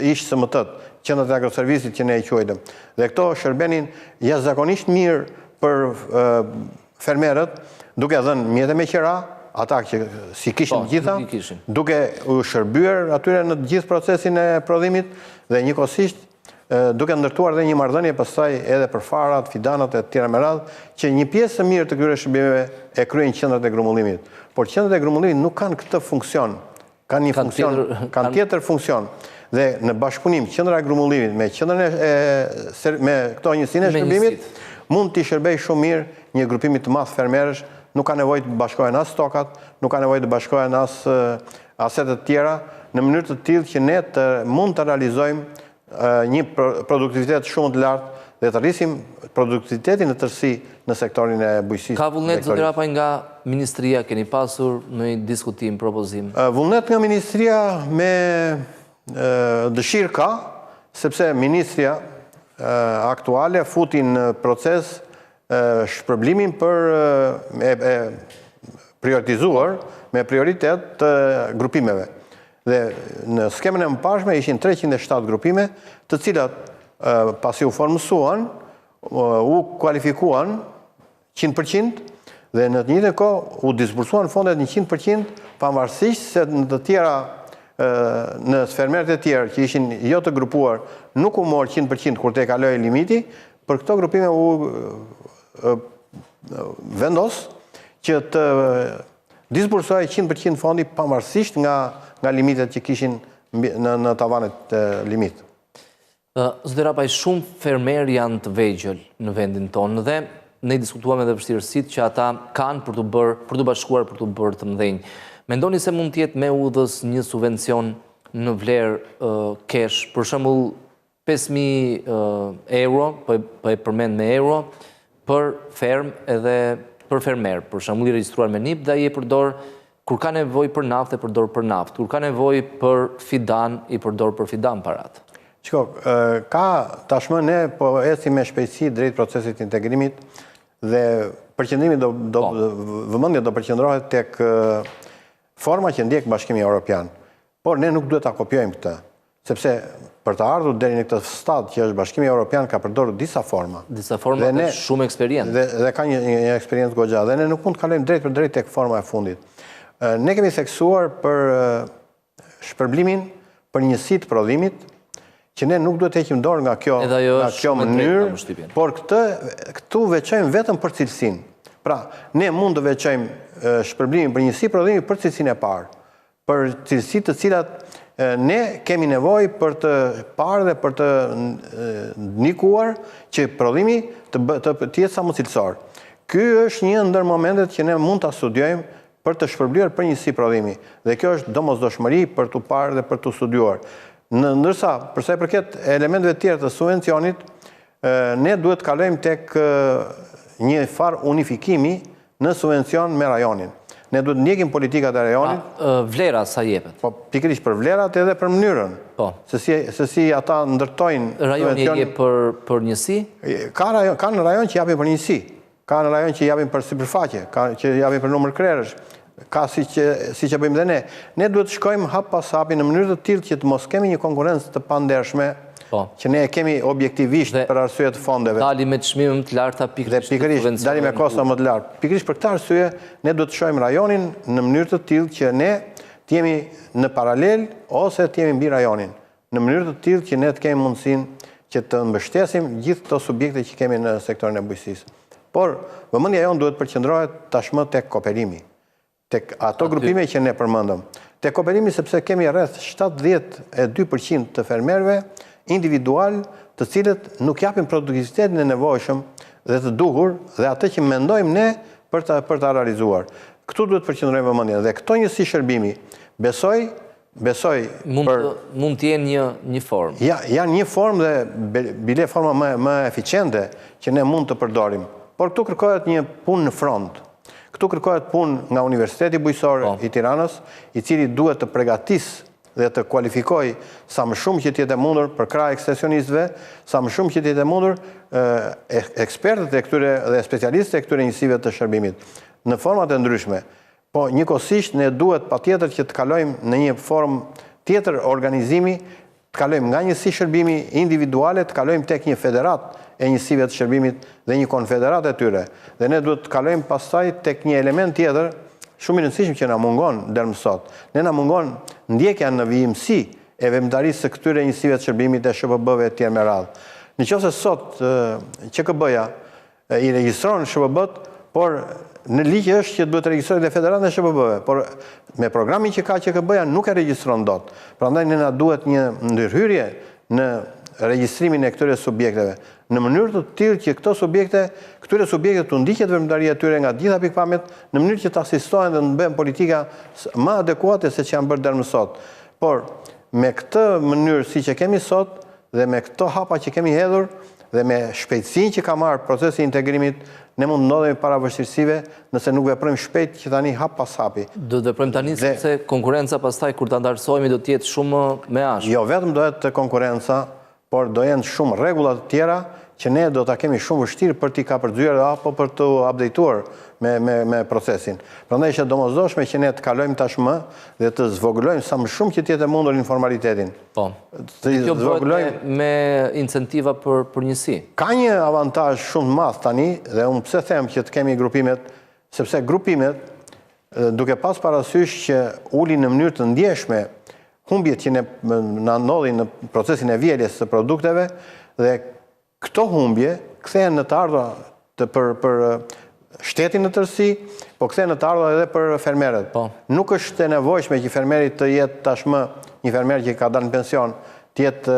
ish SMT-t, qendrat e agroservisit që ne i quajtëm. Dhe këto shërbenin jashtëzakonisht mirë për fermerët, duke dhënë mjete me qera, ata që si kishin gjitha, duke u shërbyer atyre në gjithë procesin e prodhimit dhe njëkohësisht duke ndërtuar dhe një marrëdhënie pastaj edhe për farat, fidanat e tjera me radhë, që një pjesë e mirë të këtyre shërbimeve e kryejnë qendrat e grumbullimit. Por qendrat e grumbullimit nuk kanë këtë funksion, kanë një funksion, kanë tjetër funksion. Dhe në bashkëpunim qendra e grumbullimit me me këto njësinë e shërbimit mund t'i shërbej shumë mirë një grupimi të madh fermerësh. Nuk ka nevojë të bashkohen as stokat, nuk ka nevojë të bashkohen as asetet tjera, në mënyrë të tillë që ne mund të realizojmë një produktivitet shumë të lartë dhe të rrisim produktivitetin në tërësi në sektorin e bujqësisë.
Ka vullnet, zoti Rapaj, nga Ministria, keni pasur në diskutim, propozim?
Vullnet nga Ministria me dëshirë ka, sepse Ministria aktuale futi në proces shpërblimin për prioritizuar me prioritet të grupimeve. Dhe në skemën e mëparshme ishin 307 grupime, të cilat pasi u formësuan, u kualifikuan 100% dhe në të njëjtën kohë u disbursuan fondet 100%, pavarësisht se në të tjera në fermerët e tjerë që ishin jo të grupuar nuk u morë 100% kur te kaloi limiti, për këto grupime u vendos që të disbursoj 100% fondi pavarësisht nga limitet që kishin në tavanet limit.
Zoti Rapaj, shumë fermer janë të vegjël në vendin tonë dhe ne diskutuam edhe vështirësitë që ata kanë për të bashkuar për të bërë të mëdhenj. Mendoni se mund të jetë me udhës një subvencion në vlerë cash, për shembull 5.000 euro, po e përmend me euro, për ferm edhe për fermer, për shembull i regjistruar me NIP dhe ai e përdor kur ka nevojë për naftë, e përdor për naftë, kur ka nevojë për fidan, i përdor për fidan parat.
Shiko, ka tashmë ne po ecim me shpejtësi drejt procesit të integrimit dhe përqendrimi vëmendja do përqendrohet tek forma që ndjek Bashkimi Evropian. Por ne nuk duhet ta kopjojmë këtë, sepse për të ardhur deri në këtë stad që është Bashkimi Evropian ka përdorur disa forma.
Disa forma dhe shumë eksperiencë.
Dhe ka një eksperiencë goxha dhe ne nuk mund të kalojmë drejt për drejt tek forma e fundit. Ne kemi theksuar për shpërblimin për njësitë prodhimit, që ne nuk duhet të heqim dorë nga kjo mënyrë, por këtu veçojmë vetëm për cilësinë. Pra, ne mund të veçojmë shpërblimin për njësi prodhimi për cilësinë e parë, për cilësitë të cilat ne kemi nevojë për të parë dhe për të ndikuar që prodhimi të jetë sa më cilësor. Ky është një ndër momentet që ne mund ta studiojmë për të shpërblyer për njësi prodhimi, dhe kjo është domosdoshmëri për të parë dhe për të studiuar. Ndërsa, përsa i përket elementeve tjera të subvencionit, ne duhet të kalojmë tek një farë unifikimi në subvencion me rajonin. Ne duhet ndjekim politikat e rajonit.
Vlera sa jepet?
Po, pikërisht për vlerat edhe për mënyrën. Se si ata ndërtojnë...
Rajoni e jep për njësi?
Ka në rajon që japin për njësi. Ka në rajon që japin për sipërfaqe, që japin për numër krerësh. Ka si që bëjmë dhe ne. Ne duhet të shkojmë hap pas hapi në mënyrë të tillë që të mos kemi një konkurrencë të pandershme, që ne kemi objektivisht për arsye të fondeve.
Dali me çmime më të larta
pikërisht, dali me kosta më të larta. Pikërisht për këtë arsye ne duhet të shohim rajonin në mënyrë të tillë që ne të jemi në paralel ose të jemi mbi rajonin. Në mënyrë të tillë që ne të kemi mundësinë që të mbështesim gjithë këto subjekte që kemi në sektorin e bujqësisë. Por vëmendja jonë duhet përqendrohet tashmë tek kooperimi. Tek ato grupime që ne përmendëm. Tek kooperimi sepse kemi rreth 72% të fermerëve individual, të cilët nuk japin produktivitetin e nevojshëm dhe të duhur dhe atë që mendojmë ne për ta realizuar. Këtu duhet përqendrojmë vëmendjen dhe këto njësi shërbimi, besoj
mund të jenë një formë.
Janë një formë dhe bile forma më eficiente që ne mund të përdorim. Por këtu kërkohet një punë në front. Këtu kërkohet punë nga Universiteti Bujqësor i Tiranës, i cili duhet të përgatisë dhe të kualifikoj sa më shumë që t'jetë mundur për krah ekstensionistëve, sa më shumë që t'jetë mundur ekspertët dhe specialistët e këtyre njësive të shërbimit në format e ndryshme. Po njëkohësisht ne duhet patjetër që të kalojmë në një formë tjetër organizimi, të kalojmë nga njësi shërbimi individuale, të kalojmë tek një federat e njësive të shërbimit dhe një konfederat e tyre. Dhe ne duhet të kalojmë pastaj tek një element tjetër shumë i rëndësishëm që na mungon deri më sot. Ne na mungon ndjekja në vijimësi e veprimtarisë së këtyre njësive të shërbimit e SHPB-ve etj me radhë. Nëse sot QKB-ja i regjistron SHPB-t, por në ligj është që duhet të regjistrojë dhe Federata e SHPB-ve, por me programin që ka QKB-ja nuk e regjistron dot. Prandaj ne na duhet një ndërhyrje në regjistrimin e këtyre subjekteve, në mënyrë të tillë që këtyre subjekte të ndiqet veprimtaria e tyre nga gjitha pikpamjet, në mënyrë që të asistohen dhe të bëhen politika më adekuate se që janë bërë deri më sot. Por me këtë mënyrë siç e kemi sot dhe me këto hapa që kemi hedhur dhe me shpejtësinë që ka marrë procesi i integrimit, ne mund ndodhemi para vështirësive nëse nuk veprojmë shpejt që tani hap pas hapi.
Do të veprojmë tani sepse konkurenca pastaj kur ta ndarësojmë do të jetë shumë më ashpër.
Jo vetëm do jetë konkurenca, por do jenë shumë rregulla të tjera që ne do ta kemi shumë vështirë për t'i kapërcyer apo për të updateuar me procesin. Prandaj është domosdoshme që ne të kalojmë tashmë dhe të zvogëlojmë sa më shumë që të jetë mundur informalitetin.
Po. Kjo bëhet me incentiva për njësi.
Ka një avantazh shumë të madh tani dhe unë pse them që të kemi grupimet, sepse grupimet duke pas parasysh që ulin në mënyrë të ndjeshme humbjet që na ndodhin në procesin e vjeljes së produkteve dhe këto humbje kthehen në të ardhra për shtetin në tërësi, po kthehen në të ardhra edhe për fermerët. Nuk është e nevojshme që fermeri të jetë tashmë një fermer që ka dalë në pension, të jetë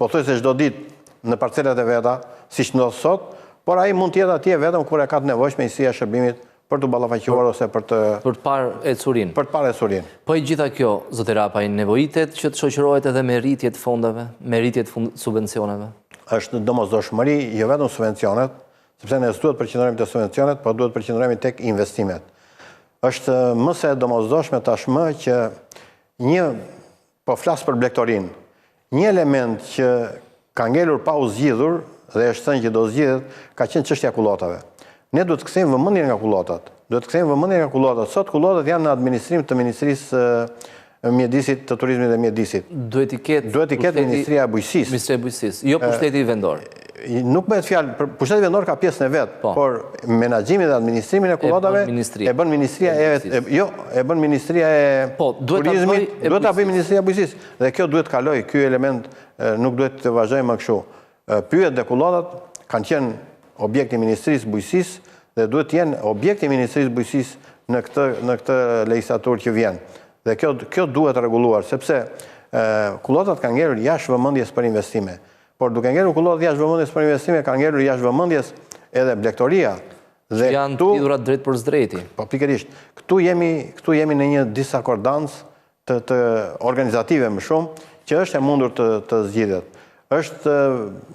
pothuajse çdo ditë në parcelat e veta, siç ndodh sot, por ai mund të jetë atje vetëm kur e ka të nevojshme njësia e shërbimit për të ballafaquar ose për të
parë ecurinë.
Për të parë ecurinë.
Po i gjitha kjo, zotë Rapaj, nevojitet që të shoqërohet edhe me rritje të fondeve, me rritje të subvencioneve?
Është domosdoshmëri, jo vetëm subvencionet, sepse ne duhet përqendrohemi te subvencionet, por duhet përqendrohemi tek investimet. Është më se domosdoshme tashmë që po flas për blegtorin, një element që ka ngelur pa u zgjidhur dhe është thënë që do zgjidhet, ka qenë çështja e kullotave. Ne duhet të kthejmë vëmendjen nga kullotat. Sot kullotat janë në administrim të Ministrisë Mjedisit, të Turizmit dhe Mjedisit.
Duhet i ketë
Ministria e Bujqësisë.
Ministria e Bujqësisë, jo pushteti vendor.
Nuk bëhet fjalë, pushteti vendor ka pjesën e vet, por menaxhimin dhe administrimin e kullotave e bën Ministria e Turizmit, duhet ta bëjë Ministria e Bujqësisë. Dhe kjo duhet kaloj, ky element nuk duhet të vazhdojmë më kështu. Pyet dhe kullotat kanë qenë objekti i Ministrisë Bujqësisë dhe duhet të jenë objekti i Ministrisë Bujqësisë në këtë legjislaturë që vjen. Dhe kjo duhet rregulluar, sepse kullotat kanë ngelur jashtë vëmendjes për investime. Por duke ngelur kullotat jashtë vëmendjes për investime, kanë ngelur jashtë vëmendjes edhe blegtoria.
Dhe janë të lidhura drejt për drejti.
Po pikërisht, këtu jemi në një disakordancë të organizative më shumë, që është e mundur të zgjidhet. Është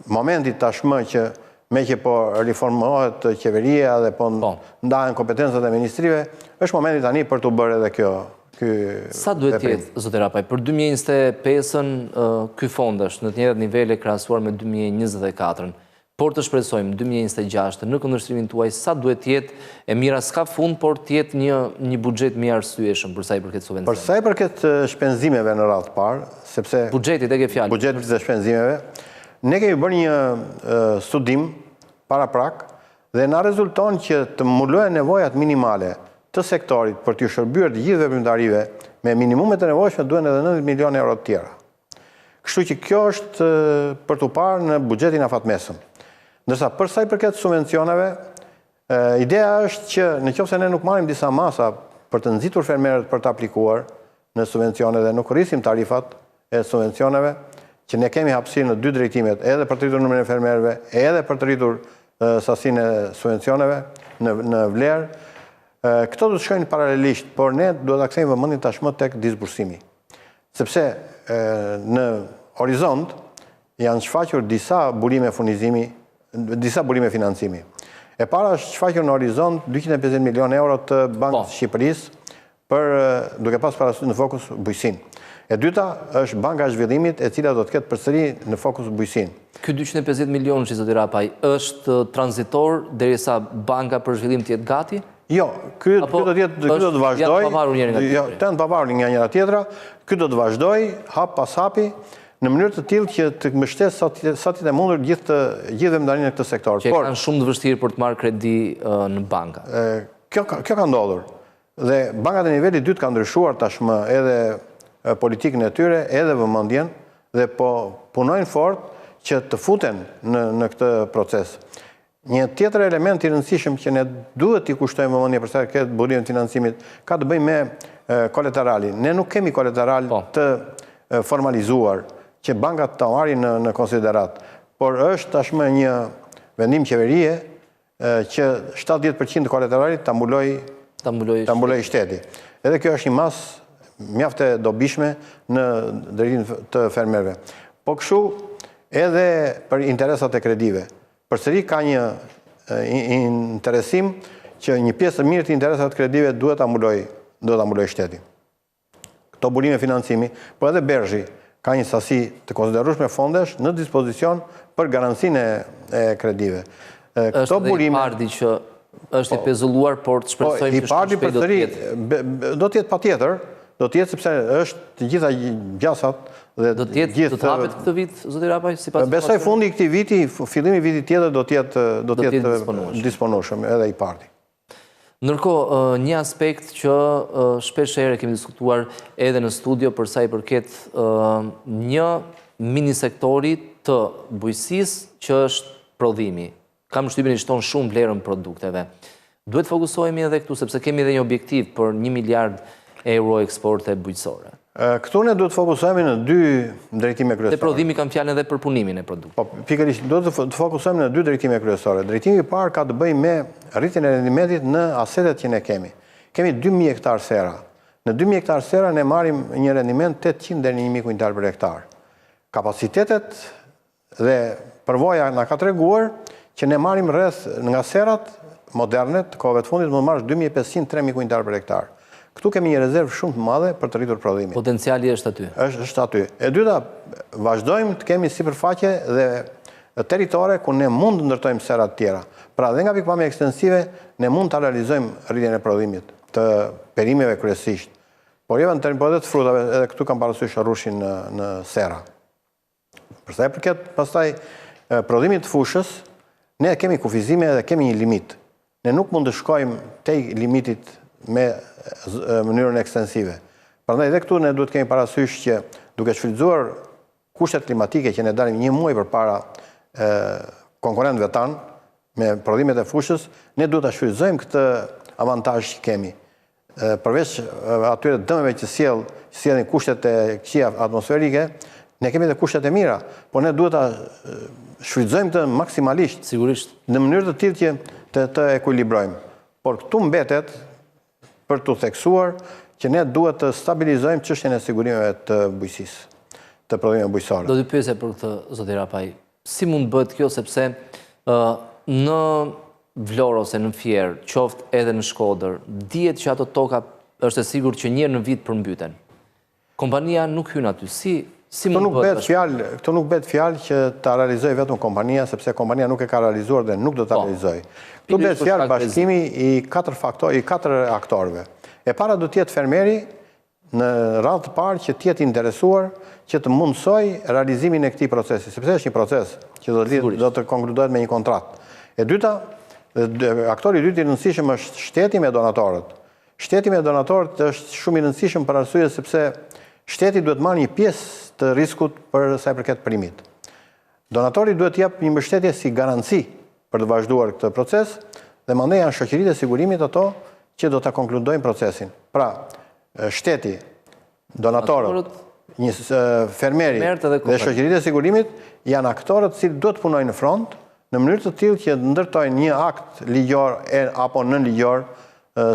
momenti tashmë që me që po riformohet qeveria dhe po ndahen kompetencat e ministrive, është momenti tani për të bërë edhe kjo.
Sa duhet të jetë, zotë Rapaj, për 2025-ën ky fond është në të njëjtat nivele krahasuar me 2024-ën, por të shpresojmë 2026 në kundërshtrimin tuaj sa duhet të jetë e mira s'ka fund, por të jetë një buxhet më i arsyeshëm për sa i përket subvencioneve.
Për sa i përket shpenzimeve në radhë të parë, sepse
buxheti tek e fjalë.
Buxheti dhe shpenzimeve, ne kemi bërë një studim paraprak dhe na rezulton që të mbulojnë nevojat minimale të sektorit për të shërbyer të gjithë veprimtarive me minimumet e nevojshme duhen edhe 90 milionë euro të tjera. Kështu që kjo është për të parë në buxhetin afatmesëm. Ndërsa për sa i përket subvencioneve, ideja është që nëse ne nuk marrim disa masa për të nxitur fermerët për të aplikuar në subvencione dhe nuk rrisim tarifat e subvencioneve, që ne kemi hapësirë në dy drejtimet, edhe për të rritur numrin e fermerëve, edhe për të rritur sasinë e subvencioneve, në vlerë. Këto do të shkojnë paralelisht, por ne duhet ta kthejmë vëmendjen tashmë tek disbursimi. Sepse në horizont janë shfaqur disa burime furnizimi, disa burime financimi. E para është shfaqur në horizont 250 milion euro të Bankës Shqipërisë duke pas parasysh në fokus bujqësinë. E dyta është Banka e Zhvillimit, e cila do të ketë përsëri në fokus bujqësinë.
Ky 250 milion që zoti Rapaj është tranzitor derisa Banka për Zhvillim të jetë gati?
Jo, ky do të vazhdoj. Jo, janë pavarur nga njëra tjetra. Ky do të vazhdoj hap pas hapi në mënyrë të tillë që të mbështet sa të mundur gjithë vëmendarinë në këtë sektor.
Që kanë shumë të vështirë për të marrë kredi në banka.
Kjo ka ndodhur. Dhe bankat e nivelit 2 kanë ndryshuar tashmë edhe politikën e tyre, edhe vëmendjen, dhe po punojnë fort që të futen në këtë proces. Një tjetër element i rëndësishëm që ne duhet t'i kushtojmë vëmendje për sa këtë burimin e financimit ka të bëjë me kolateralin. Ne nuk kemi kolateral të formalizuar që bankat ta marrin në konsiderat, por është tashmë një vendim qeverie që 70% të kolateralit ta mbulojë shteti. Edhe kjo është një masë mjaft e dobishme në drejtim të fermerëve. Po kështu edhe për interesat e kredive. Përsëri ka një interesim që një pjesë e mirë të interesat kredive duhet ta mbulojë shteti. Këto burime financimi, po edhe Bergji ka një sasi të konsiderueshme fondesh në dispozicion për garancinë e kredive.
Është dhe i pardi që është i pezulluar, por të shpresojmë që shumë shpejt do të jetë.
Do të jetë patjetër, do të jetë sepse është të gjitha gjasat dhe
do të jetë do të hapet këtë vit, zoti Rapaj, sipas
besoj fundi i këtij viti, fillimi i vitit tjetër do të jetë disponueshëm edhe i parti.
Ndërkohë, një aspekt që shpesh herë kemi diskutuar edhe në studio për sa i përket një mini sektori të bujqësisë që është prodhimi. Kam shtypjen i shton shumë vlerën produkteve. Duhet fokusohemi edhe këtu sepse kemi edhe një objektiv për 1 miliard euro eksporte bujqësore.
Këtu ne duhet fokusohemi në 2 drejtime kryesore.
Te prodhimi kam fjalën edhe për punimin e produkteve.
Po, pikërisht duhet të fokusohemi në 2 drejtime kryesore. Drejtimi i parë ka të bëjë me rritjen e rendimentit në asetet që ne kemi. Kemi 2000 hektar sera. Në 2000 hektar sera ne marrim një rendiment 800 deri në 1000 kuintal për hektar. Kapacitetet dhe përvoja na ka treguar që ne marrim rreth nga serat moderne të kohëve të fundit mund marrësh 2500-3000 kuintal për hektar. Këtu kemi një rezervë shumë të madhe për të rritur prodhimin.
Potenciali është aty.
Është aty. E dyta, vazhdojmë të kemi sipërfaqe dhe territore ku ne mund të ndërtojmë sera të tjera. Pra dhe nga pikpamja ekstensive ne mund të realizojmë rritjen e prodhimit të perimeve kryesisht. Por edhe të frutave, edhe këtu kam parasysh rrushin në sera. Përsa e përket pastaj prodhimit të fushës, ne kemi kufizime dhe kemi një limit. Ne nuk mund të shkojmë tej limitit me mënyrën ekstensive. Prandaj edhe këtu ne duhet kemi parasysh që duke shfrytzuar kushtet klimatike që ne dalim një muaj përpara konkurrentëve tanë me prodhimet e fushës, ne duhet ta shfrytëzojmë këtë avantazh që kemi. Përveç atyre dëmeve që sjellin kushtet e këqija atmosferike, ne kemi edhe kushtet e mira, por ne duhet ta shfrytëzojmë të maksimalisht,
sigurisht,
në mënyrë të tillë që të ekuilibrojmë. Por këtu mbetet për të theksuar që ne duhet të stabilizojmë çështjen e sigurimeve të bujqësisë, të prodhimeve bujqësore.
Do të pyesja për këtë, zoti Rapaj. Si mund bëhet kjo sepse në Vlorë ose në Fier, qoftë edhe në Shkodër, dihet që ato toka është e sigurt që një herë në vit përmbyten. Kompania nuk hyn aty. Si mund bëhet?
Këto nuk bëhet fjalë që ta realizojë vetëm kompania, sepse kompania nuk e ka realizuar dhe nuk do ta realizojë. Këtu bëhet fjalë bashkimi i 4 aktorëve. E para do të jetë fermeri në radhë të parë që të jetë interesuar që të mundsoj realizimin e këtij procesi, sepse është një proces që do të konkludohet me një kontratë. E dyta, aktori i dytë i rëndësishëm është shteti me donatorët. Shteti me donatorët është shumë i rëndësishëm për arsye sepse shteti duhet marrë një pjesë të riskut për sa i përket primit. Donatori duhet të jap një mbështetje si garanci për të vazhduar këtë proces dhe mandej janë shoqëritë e sigurimit ato që do ta konkludojnë procesin. Pra, shteti, donatorët, fermeri dhe shoqëritë e sigurimit janë aktorët që duhet të punojnë në front në mënyrë të tillë që ndërtojnë një akt ligjor apo nën ligjor,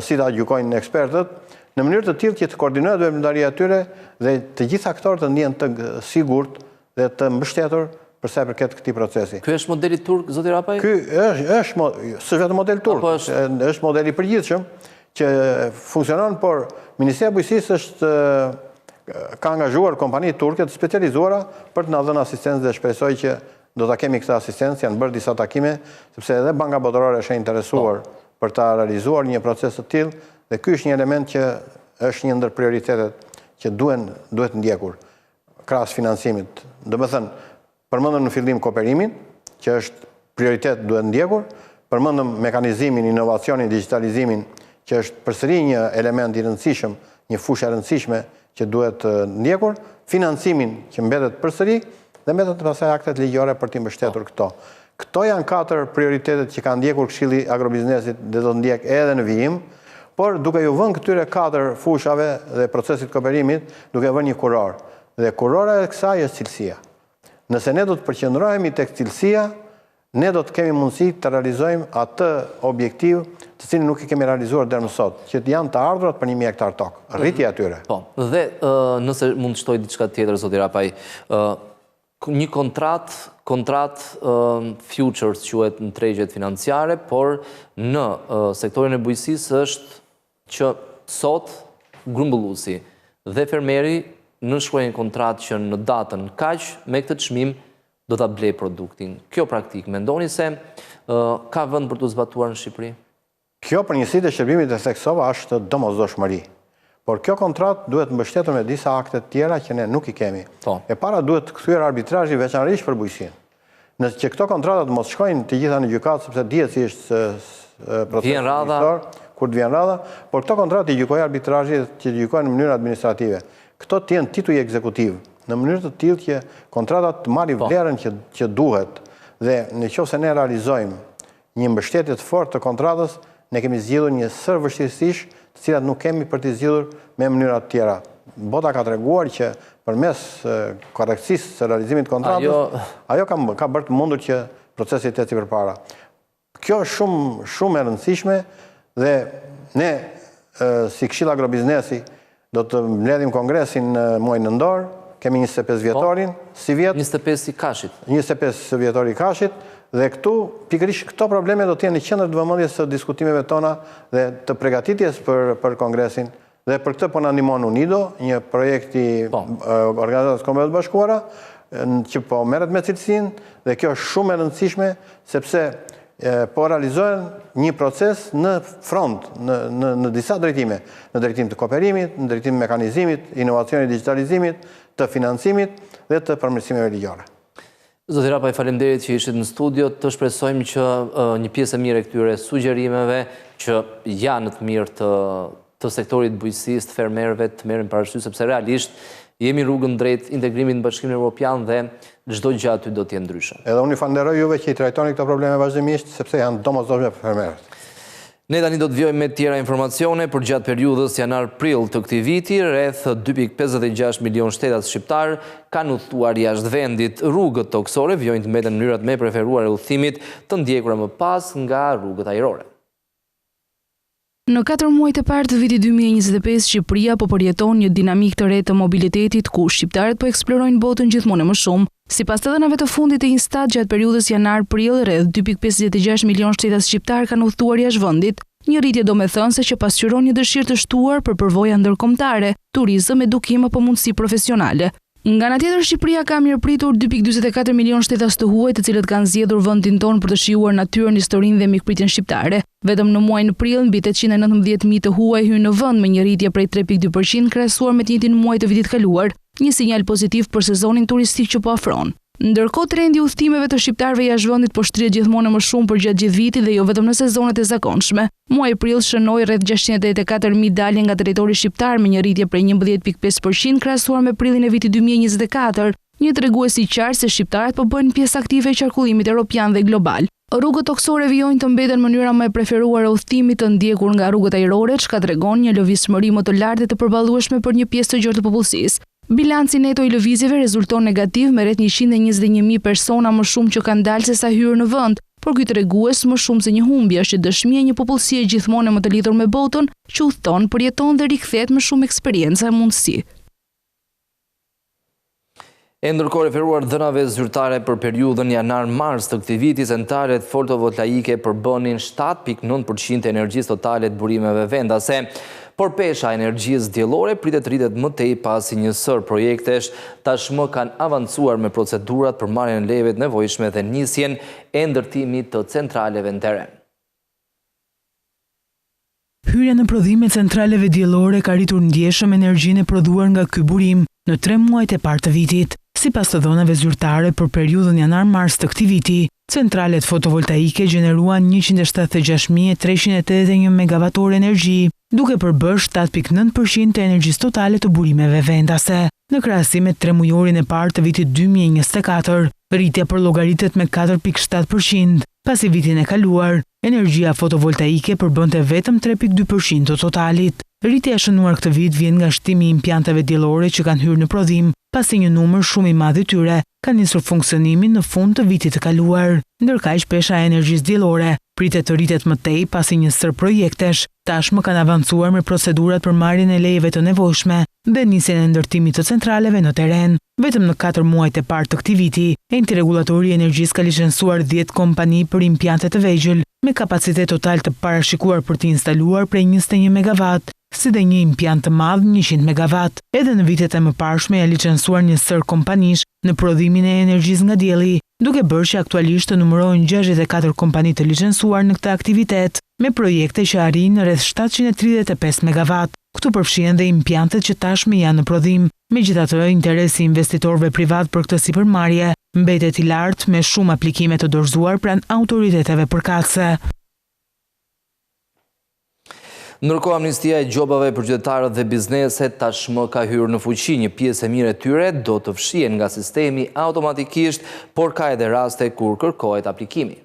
si ta gjykojnë ekspertët, në mënyrë të tillë që të koordinohet veprimtaria e tyre dhe të gjithë aktorët të ndihen të sigurt dhe të mbështetur për sa i përket këtij procesi.
Ky është modeli turk, zoti Rapaj?
Ky është vetëm model turk, është modeli i përgjithshëm që funksionon, por Ministria e Bujqësisë ka angazhuar kompani turke të specializuara për të na dhënë asistencë dhe shpresoj që do ta kemi këtë asistencë. Janë bërë disa takime, sepse edhe Banka Botërore është e interesuar për ta realizuar një proces të tillë dhe ky është një element që është një ndër prioritetet që duhet ndjekur krahas financimit. Domethënë, përmendëm në fillim kooperimin, që është prioritet duhet ndjekur, përmendëm mekanizmin, inovacionin, digitalizimin, që është përsëri një element i rëndësishëm, një fushë e rëndësishme që duhet ndjekur, financimin që mbetet përsëri dhe mbetet pastaj aktet ligjore për të mbështetur këto. Këto janë 4 prioritetet që ka ndjekur Këshilli i Agrobiznesit dhe do të ndjek edhe në vijim, por duke ju vënë këtyre 4 fushave dhe procesit kooperimit, duke vënë një kuror. Dhe kurora e kësaj është cilësia. Nëse ne do të përqendrohemi tek cilësia, ne do të kemi mundësi të realizojmë atë objektiv të cilin nuk i kemi realizuar deri më sot, që janë të ardhurat për 1000 hektar tokë, rritja e tyre.
Po, dhe nëse mund të shtoj diçka tjetër, zoti Rapaj, një kontrat futures quhet në tregjet financiare, por në sektorin e bujqësisë është që sot grumbulluesi dhe fermeri nënshkruajnë kontratë që në datën kaq me këtë çmim do ta blej produktin. Kjo praktikë mendoni se ka vend për të zbatuar në Shqipëri?
Kjo përgjegjësitë e shërbimit e theksova është domosdoshmëri. Por kjo kontratë duhet mbështetur me disa akte të tjera që ne nuk i kemi. E para duhet kthyer arbitrazhi veçanërisht për bujqësinë. Nëse që këto kontratat mos shkojnë të gjitha në gjykatë, sepse dihet si është procesi bujqësor, kur të vjen radha, por këto kontratë i gjykojë arbitrazhi që gjykojnë në mënyrë administrative. Këto të jenë tituj ekzekutiv, në mënyrë të tillë që kontratat të marrin vlerën që duhet dhe nëse ne realizojmë një mbështetje të fortë të kontratës, ne kemi zgjidhur një sër vështirësish të cilat nuk kemi për të zgjidhur me mënyra të tjera. Bota ka treguar që përmes korrekcisë së realizimit të kontratës, ajo ka bërë të mundur që procesi të ecë përpara. Kjo është shumë e rëndësishme dhe ne si Këshill Agrobiznesi do të mbledhim kongresin në muajin nëntor, kemi 25 vjetorin, si vjet.
25 i Kashit.
25 vjetori i Kashit, dhe këtu, pikërisht këto probleme do të jenë në qendër të vëmendjes së diskutimeve tona dhe të përgatitjes për kongresin. Dhe për këtë po na ndihmon UNIDO, një projekt i Organizatës Kombeve të Bashkuara, që po merret me cilësinë dhe kjo është shumë e rëndësishme sepse po realizohen një proces në front, në disa drejtime, në drejtim të kooperimit, në drejtim të mekanizimit, inovacionit, digitalizimit, të financimit dhe të përmirësimeve ligjore.
Zoti Rapaj, faleminderit që ishit në studio. Të shpresojmë që një pjesë e mirë e këtyre sugjerimeve që janë të mirë të sektorit bujqësisë, të fermerëve, të merren parasysh, sepse realisht jemi rrugën drejt integrimit në Bashkimin Evropian dhe çdo gjë aty do të jetë ndryshe.
Edhe unë ju falenderoj juve që i trajtoni këto probleme vazhdimisht, sepse janë domosdoshme për fermerët.
Ne tani do të vjojmë me tjera informacione për gjatë periudhës janar-prill të këtij viti, rreth 2.56 milion shtetas shqiptar kanë udhëtuar jashtë vendit. Rrugët toksore vjojnë të mbeten në mënyrat më preferuar e udhëtimit, të ndjekura më pas nga rrugët ajrore.
Në 4 muajt e parë të vitit 2025, Shqipëria po përjeton një dinamik të re të mobilitetit, ku shqiptarët po eksplorojnë botën gjithmonë më shumë. Sipas të dhënave të fundit të Instat, gjatë periudhës janar-prill, rreth 2.56 milion shtetas shqiptar kanë udhëtuar jashtë vendit, një rritje domethënëse që pasqyron një dëshirë të shtuar për përvoja ndërkombëtare, turizëm, edukim apo mundësi profesionale. Nga ana tjetër, Shqipëria ka mirëpritur 2.44 milion shtetas të huaj, të cilët kanë zgjedhur vendin tonë për të shijuar natyrën, historinë dhe mikpritjen shqiptare. Vetëm në muajin prill, mbi 819.000 të huaj hyn në vend me një rritje prej 3.2% krahasuar me të njëjtin muaj të vitit kaluar, një sinjal pozitiv për sezonin turistik që po afron. Ndërkohë, trendi i udhëtimeve të shqiptarëve jashtë vendit po shtrihet gjithmonë më shumë për gjatë gjithë vitit dhe jo vetëm në sezonet e zakonshme. Muaji prill shënoi rreth 684.000 dalje nga territori shqiptar me një rritje prej 11.5% krahasuar me prillin e vitit 2024, një tregues i qartë se shqiptarët po bëjnë pjesë aktive e qarkullimit evropian dhe global. Rrugët toksore vijojnë të mbeten mënyra më e preferuar e udhëtimit, të ndjekur nga rrugët ajrore, çka tregon një lëvizshmëri më të lartë të përballueshme për një pjesë të gjerë të popullsisë. Bilanci neto i lëvizjeve rezulton negativ me rreth 121.000 persona më shumë që kanë dalë se sa hyrë në vend,
por ky tregues më shumë se një humbje është dëshmia një popullsie gjithmonë më të lidhur me botën, që udhton, përjeton dhe rikthehet me shumë eksperiencë e mundësi.
E ndërkohë referuar dhënave zyrtare për periudhën janar-mars të këtij viti, centralet fotovoltaike përbënin 7.9% e energjisë totale të burimeve vendase, por pesha e energjisë diellore pritet rritet më tej pasi një sër projektesh tashmë kanë avancuar me procedurat për marrjen e lejeve të nevojshme dhe nisjen e ndërtimit të centraleve në teren.
Hyrja në prodhim e centraleve diellore ka rritur ndjeshëm energjinë e prodhuar nga ky burim në 3 muajt e parë të vitit. Sipas të dhënave zyrtare për periudhën janar-mars të këtij viti, centralet fotovoltaike gjeneruan 126.381 megawatorë energji, duke përbërë 7.9% të energjisë totale të burimeve vendase. Në krahasim me 3 mujorin e parë të vitit 2024, rritja përllogaritet me 4.7%, pasi vitin e kaluar, energjia fotovoltaike përbënte vetëm 3.2% të totalit. Rritja e shënuar këtë vit vjen nga shtimi i impianteve diellore që kanë hyrë në prodhim, pasi një numër shumë i madh i tyre ka nisur funksionimin në fund të vitit të kaluar. Ndërkaq pesha e energjisë diellore pritet të rritet më tej pasi një sër projektesh tashmë kanë avancuar me procedurat për marrjen e lejeve të nevojshme dhe nisjen e ndërtimit të centraleve në teren. Vetëm në 4 muajt e parë të këtij viti, enti regulatori i energjisë ka licencuar 10 kompani për impiante të vegjël me kapacitet total të parashikuar për të instaluar prej 21 megawatt, si dhe një impiant të madh 100 megawatt. Edhe në vitet e mëparshme ja licencuar një sër kompanish në prodhimin e energjisë nga dielli, duke bërë që aktualisht të numërohen 64 kompani të licencuar në këtë aktivitet, me projekte që arrin rreth 735 megawatt. Këtu përfshihen dhe impiantet që tashmë janë në prodhim. Megjithatë, interesi i investitorëve privat për këtë sipërmarrje mbetet i lartë me shumë aplikime të dorëzuar pranë autoriteteve përkatëse.
Ndërkohë, amnistia e gjobave për qytetarët dhe bizneset tashmë ka hyrë në fuqi. Një pjesë e mirë e tyre do të fshihen nga sistemi automatikisht, por ka edhe raste kur kërkohet aplikimi.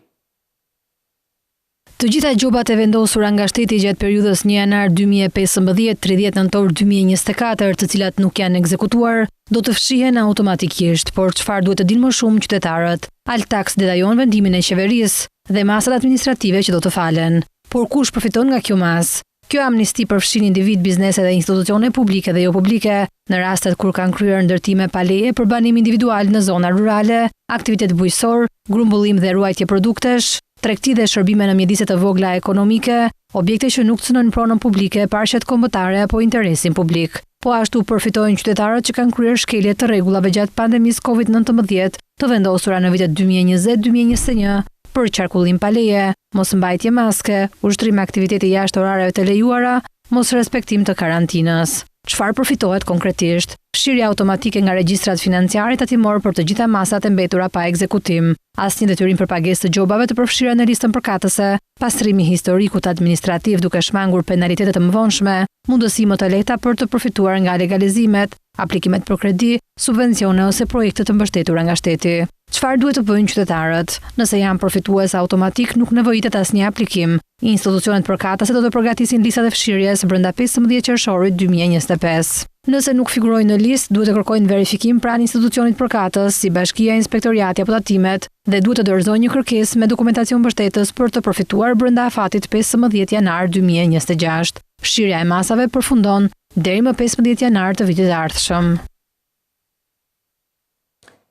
Të gjitha gjobat e vendosura nga shteti gjatë periudhës 1 janar 2015-30 nëntor 2024, të cilat nuk janë ekzekutuar, do të fshihen automatikisht, por çfarë duhet të dinë më shumë qytetarët? Altaks detajon vendimin e qeverisë dhe masat administrative që do të falen. Por kush përfiton nga kjo masë? Kjo amnisti përfshin individ, biznese dhe institucione publike dhe jo publike, në rastet kur kanë kryer ndërtime pa leje për banim individual në zona rurale, aktivitet bujqësor, grumbullim dhe ruajtje produktesh, tregti dhe shërbime në mjedise të vogla ekonomike, objekte që nuk cënojnë pronën publike, parqet kombëtare apo interesin publik. Po ashtu përfitojnë qytetarët që kanë kryer shkelje të rregullave gjatë pandemisë COVID-19 të vendosura në vitet 2020-2021 për qarkullim pa leje, mos mbajtje maske, ushtrim aktivitete jashtë orareve të lejuara, mos respektim të karantinës. Çfarë përfitohet konkretisht? Fshirja automatike nga regjistrat financiare tatimor për të gjitha masat e mbetura pa ekzekutim, asnjë detyrim për pagesë të gjobave të përfshira në listën përkatëse, pastrimi historikut administrativ duke shmangur penalitetet të mëvonshme, mundësi më të lehta për të përfituar nga legalizimet, aplikimet për kredi, subvencione ose projekte të mbështetura nga shteti. Çfarë duhet të bëjnë qytetarët? Nëse janë përfitues automatik, nuk nevojitet asnjë aplikim. Institucionet përkatëse do të përgatisin listat e fshirjes brenda 15 qershorit 2025. Nëse nuk figurojnë në listë, duhet të kërkojnë verifikim pranë institucionit përkatës, si bashkia, inspektoriati apo tatimet, dhe duhet të dorëzojnë një kërkesë me dokumentacion mbështetës për të përfituar brenda afatit 15 janar 2026. Fshirja e masave përfundon deri më 15 janar të vitit ardhshëm.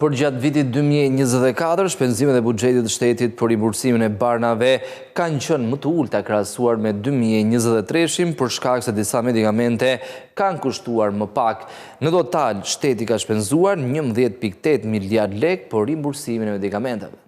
Për gjatë vitit 2024, shpenzimet e buxhetit të shtetit për rimbursimin e barnave kanë qenë më të ulta krahasuar me 2023 për shkak se disa medikamente kanë kushtuar më pak. Në total, shteti ka shpenzuar 11.8 miliard lek për rimbursimin e medikamenteve.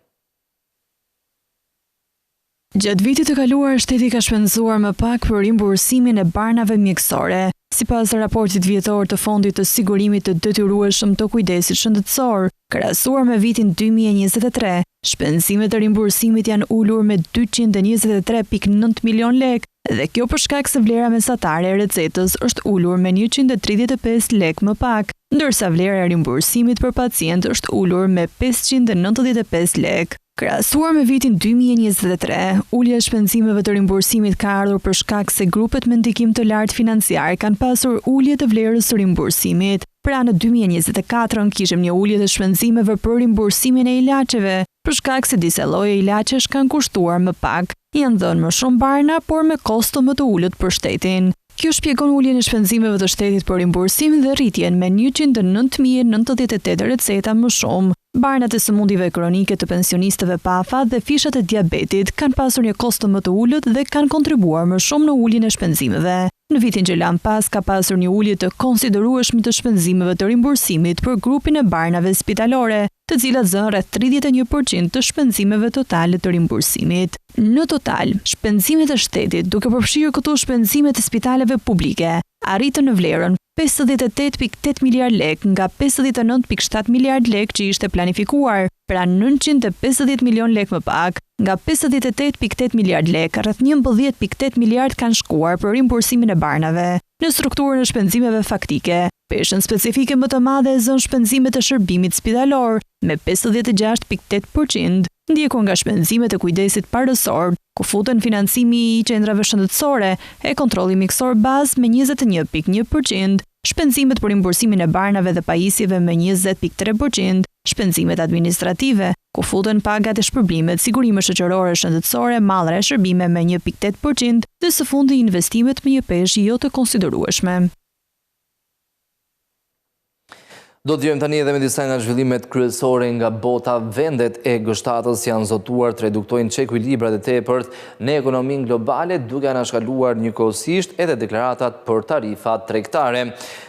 Gjatë vitit të kaluar, shteti ka shpenzuar më pak për rimbursimin e barnave mjekësore. Sipas raportit vjetor të Fondit të Sigurimit të Detyrueshëm të Kujdesit Shëndetësor, krahasuar me vitin 2023, shpenzimet e rimbursimit janë ulur me 223.9 milion lek, dhe kjo për shkak se vlera mesatare e recetës është ulur me 135 lek më pak, ndërsa vlera e rimbursimit për pacient është ulur me 595 lek. Krahasuar me vitin 2023, ulja e shpenzimeve të rimbursimit ka ardhur për shkak se grupet me ndikim të lartë financiar kanë pasur ulje të vlerës së rimbursimit. Pra në 2024 kishim një ulje të shpenzimeve për rimbursimin e ilaçeve, për shkak se disa lloje ilaçesh kanë kushtuar më pak, janë dhënë më shumë barna, por me kosto më të ulët për shtetin. Kjo shpjegon uljen e shpenzimeve të shtetit për rimbursim dhe rritjen me 109.098 receta më shumë. Barnat e sëmundjeve kronike të pensionistëve pa afat dhe fishat e diabetit kanë pasur një kosto më të ulët dhe kanë kontribuar më shumë në uljen e shpenzimeve. Në vitin që lan pas ka pasur një ulje të konsiderueshme të shpenzimeve të rimbursimit për grupin e barnave spitalore, të cilat zënë rreth 31% të shpenzimeve totale të rimbursimit. Në total, shpenzimet e shtetit, duke përfshirë këto shpenzimet e spitaleve publike, arritën në vlerën 58.8 miliard lek nga 59.7 miliard lek që ishte planifikuar, pra 950 milion lek më pak. Nga 58.8 miliard lek, rreth 11.8 miliard kanë shkuar për rimbursimin e barnave. Në strukturën e shpenzimeve faktike, peshën specifike më të madhe e zën shpenzimet e shërbimit spitalor me 56.8%, ndjekur nga shpenzimet e kujdesit parësor, ku futen financimi i qendrave shëndetësore e kontrolli miksor bazë me 21.1%, shpenzimet për rimbursimin e barnave dhe pajisjeve me 20.3%, shpenzimet administrative, ku futen pagat e shpërblimet, sigurime shoqërore shëndetësore, mallra e shërbime me 1.8% dhe së fundi investimet me një peshë jo të konsiderueshme.
Do të vijmë tani edhe me disa nga zhvillimet kryesore nga bota. Vendet e G7-s janë zotuar të reduktojnë çekuilibrat e tepërt në ekonominë globale, duke anashkaluar njëkohësisht edhe deklaratat për tarifat tregtare.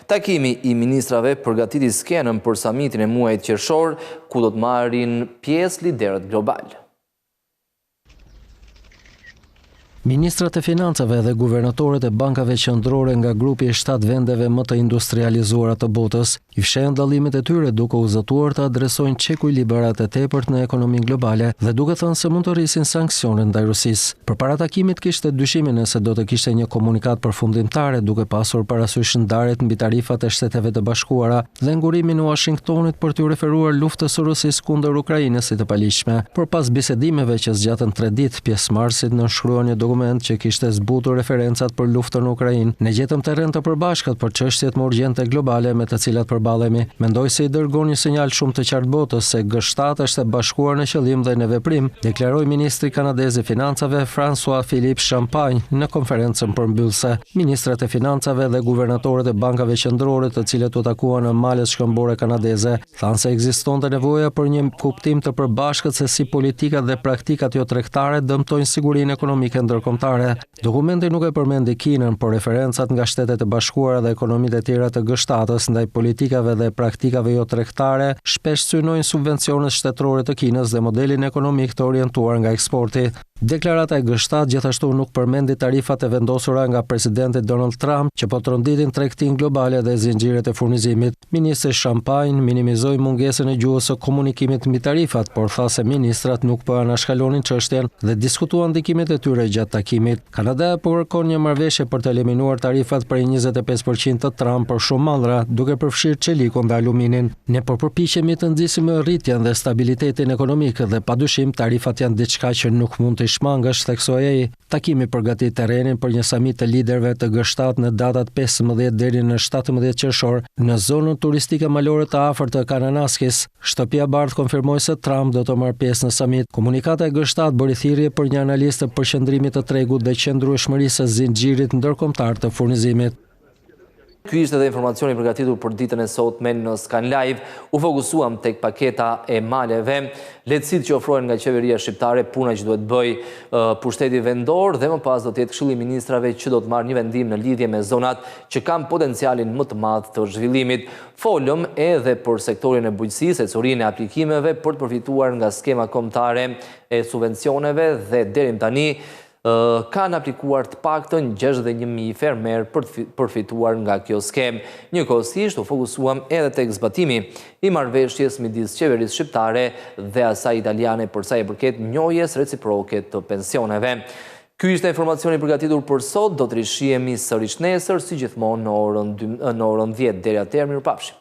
Takimi i ministrave përgatiti skenën për samitin e muajit qershor, ku do të marrin pjesë liderët global.
Ministrat e financave dhe guvernatorët e bankave qendrore nga grupi i 7 vendeve më të industrializuara të botës i fshehin dallimet e tyre duke u zotuar të adresojnë çekuilibrat e tepërt në ekonominë globale dhe duke thënë se mund të rrisin sanksionet ndaj Rusisë. Përpara takimit kishte dyshimin nëse do të kishte një komunikat përfundimtare duke pasur parasysh ndarjet mbi tarifat e Shteteve të Bashkuara dhe ngurimin e Washingtonit për t'u referuar luftës së Rusisë kundër Ukrainës si të paligjshme. Por pas bisedimeve që zgjatën 3 ditë, pjesëmarrësit nënshkruan një dokument që kishte zbutur referencat për luftën në Ukrainë. Ne gjetëm terren të përbashkët për çështjet më urgjente globale me të cilat përballemi. Mendoj se i dërgon një sinjal shumë të qartë botës se G7 është e bashkuar në qëllim dhe në veprim, deklaroi ministri kanadez i financave François-Philippe Champagne në konferencën përmbyllëse. Ministrat e financave dhe guvernatorët e bankave qendrore, të cilët u takuan në malet shkëmbore kanadeze, thanë se ekzistonte nevoja për një kuptim të përbashkët se si politikat dhe praktikat jo tregtare dëmtojnë sigurinë ekonomike ndërkombëtare. Dokumenti nuk e përmendi Kinën, por referencat nga Shtetet e Bashkuara dhe ekonomitë e tjera të G7-s ndaj politikave dhe praktikave jo tregtare shpesh synojnë subvencionet shtetërore të Kinës dhe modelin ekonomik të orientuar nga eksporti. Deklarata e G7 gjithashtu nuk përmendi tarifat e vendosura nga presidenti Donald Trump që po tronditin tregtinë globale dhe zinxhiret e furnizimit. Ministri Champagne minimizoi mungesën e gjuhës së komunikimit mbi tarifat, por tha se ministrat nuk po anashkalonin çështjen dhe diskutuan ndikimet e tyre gjatë takimit. Kanada po kërkon një marrëveshje për të eliminuar tarifat prej 25% të Trump për shumë mallra, duke përfshirë çelikun dhe aluminin. Ne po përpiqemi të nxisim rritjen dhe stabilitetin ekonomik dhe padyshim tarifat janë diçka që nuk mund të shmangësh, theksoi ai. Takimi përgatit terrenin për një samit të liderëve të G7 në datat 15 deri në 17 qershor në zonën turistike malore të afërt të Kananaskis. Shtëpia e Bardhë konfirmoi se Trump do të marrë pjesë në samit. Komunikata e G7 bëri thirrje për një analizë të përqendrimit të tregut dhe qëndrueshmërisë së zinxhirit ndërkombëtar të furnizimit.
Ky ishte edhe informacioni përgatitur për ditën e sotme në Skan Live. U fokusuam tek paketa e maleve, lehtësitë që ofrohen nga qeveria shqiptare, puna që duhet bëj pushteti vendor dhe më pas do të jetë Këshilli i Ministrave që do të marrë një vendim në lidhje me zonat që kanë potencialin më të madh të zhvillimit. Folëm edhe për sektorin e bujqësisë, ecurinë e aplikimeve për të përfituar nga skema kombëtare e subvencioneve dhe deri tani kanë aplikuar të paktën 61.000 fermer për të përfituar nga kjo skemë. Njëkohësisht u fokusuam edhe tek zbatimi i marrëveshjes midis qeverisë shqiptare dhe asaj italiane për sa i përket njohjes reciproke të pensioneve. Ky ishte informacioni përgatitur për sot, do të rishihemi sërish nesër si gjithmonë në orën 10. Deri atëherë, mirupafshim.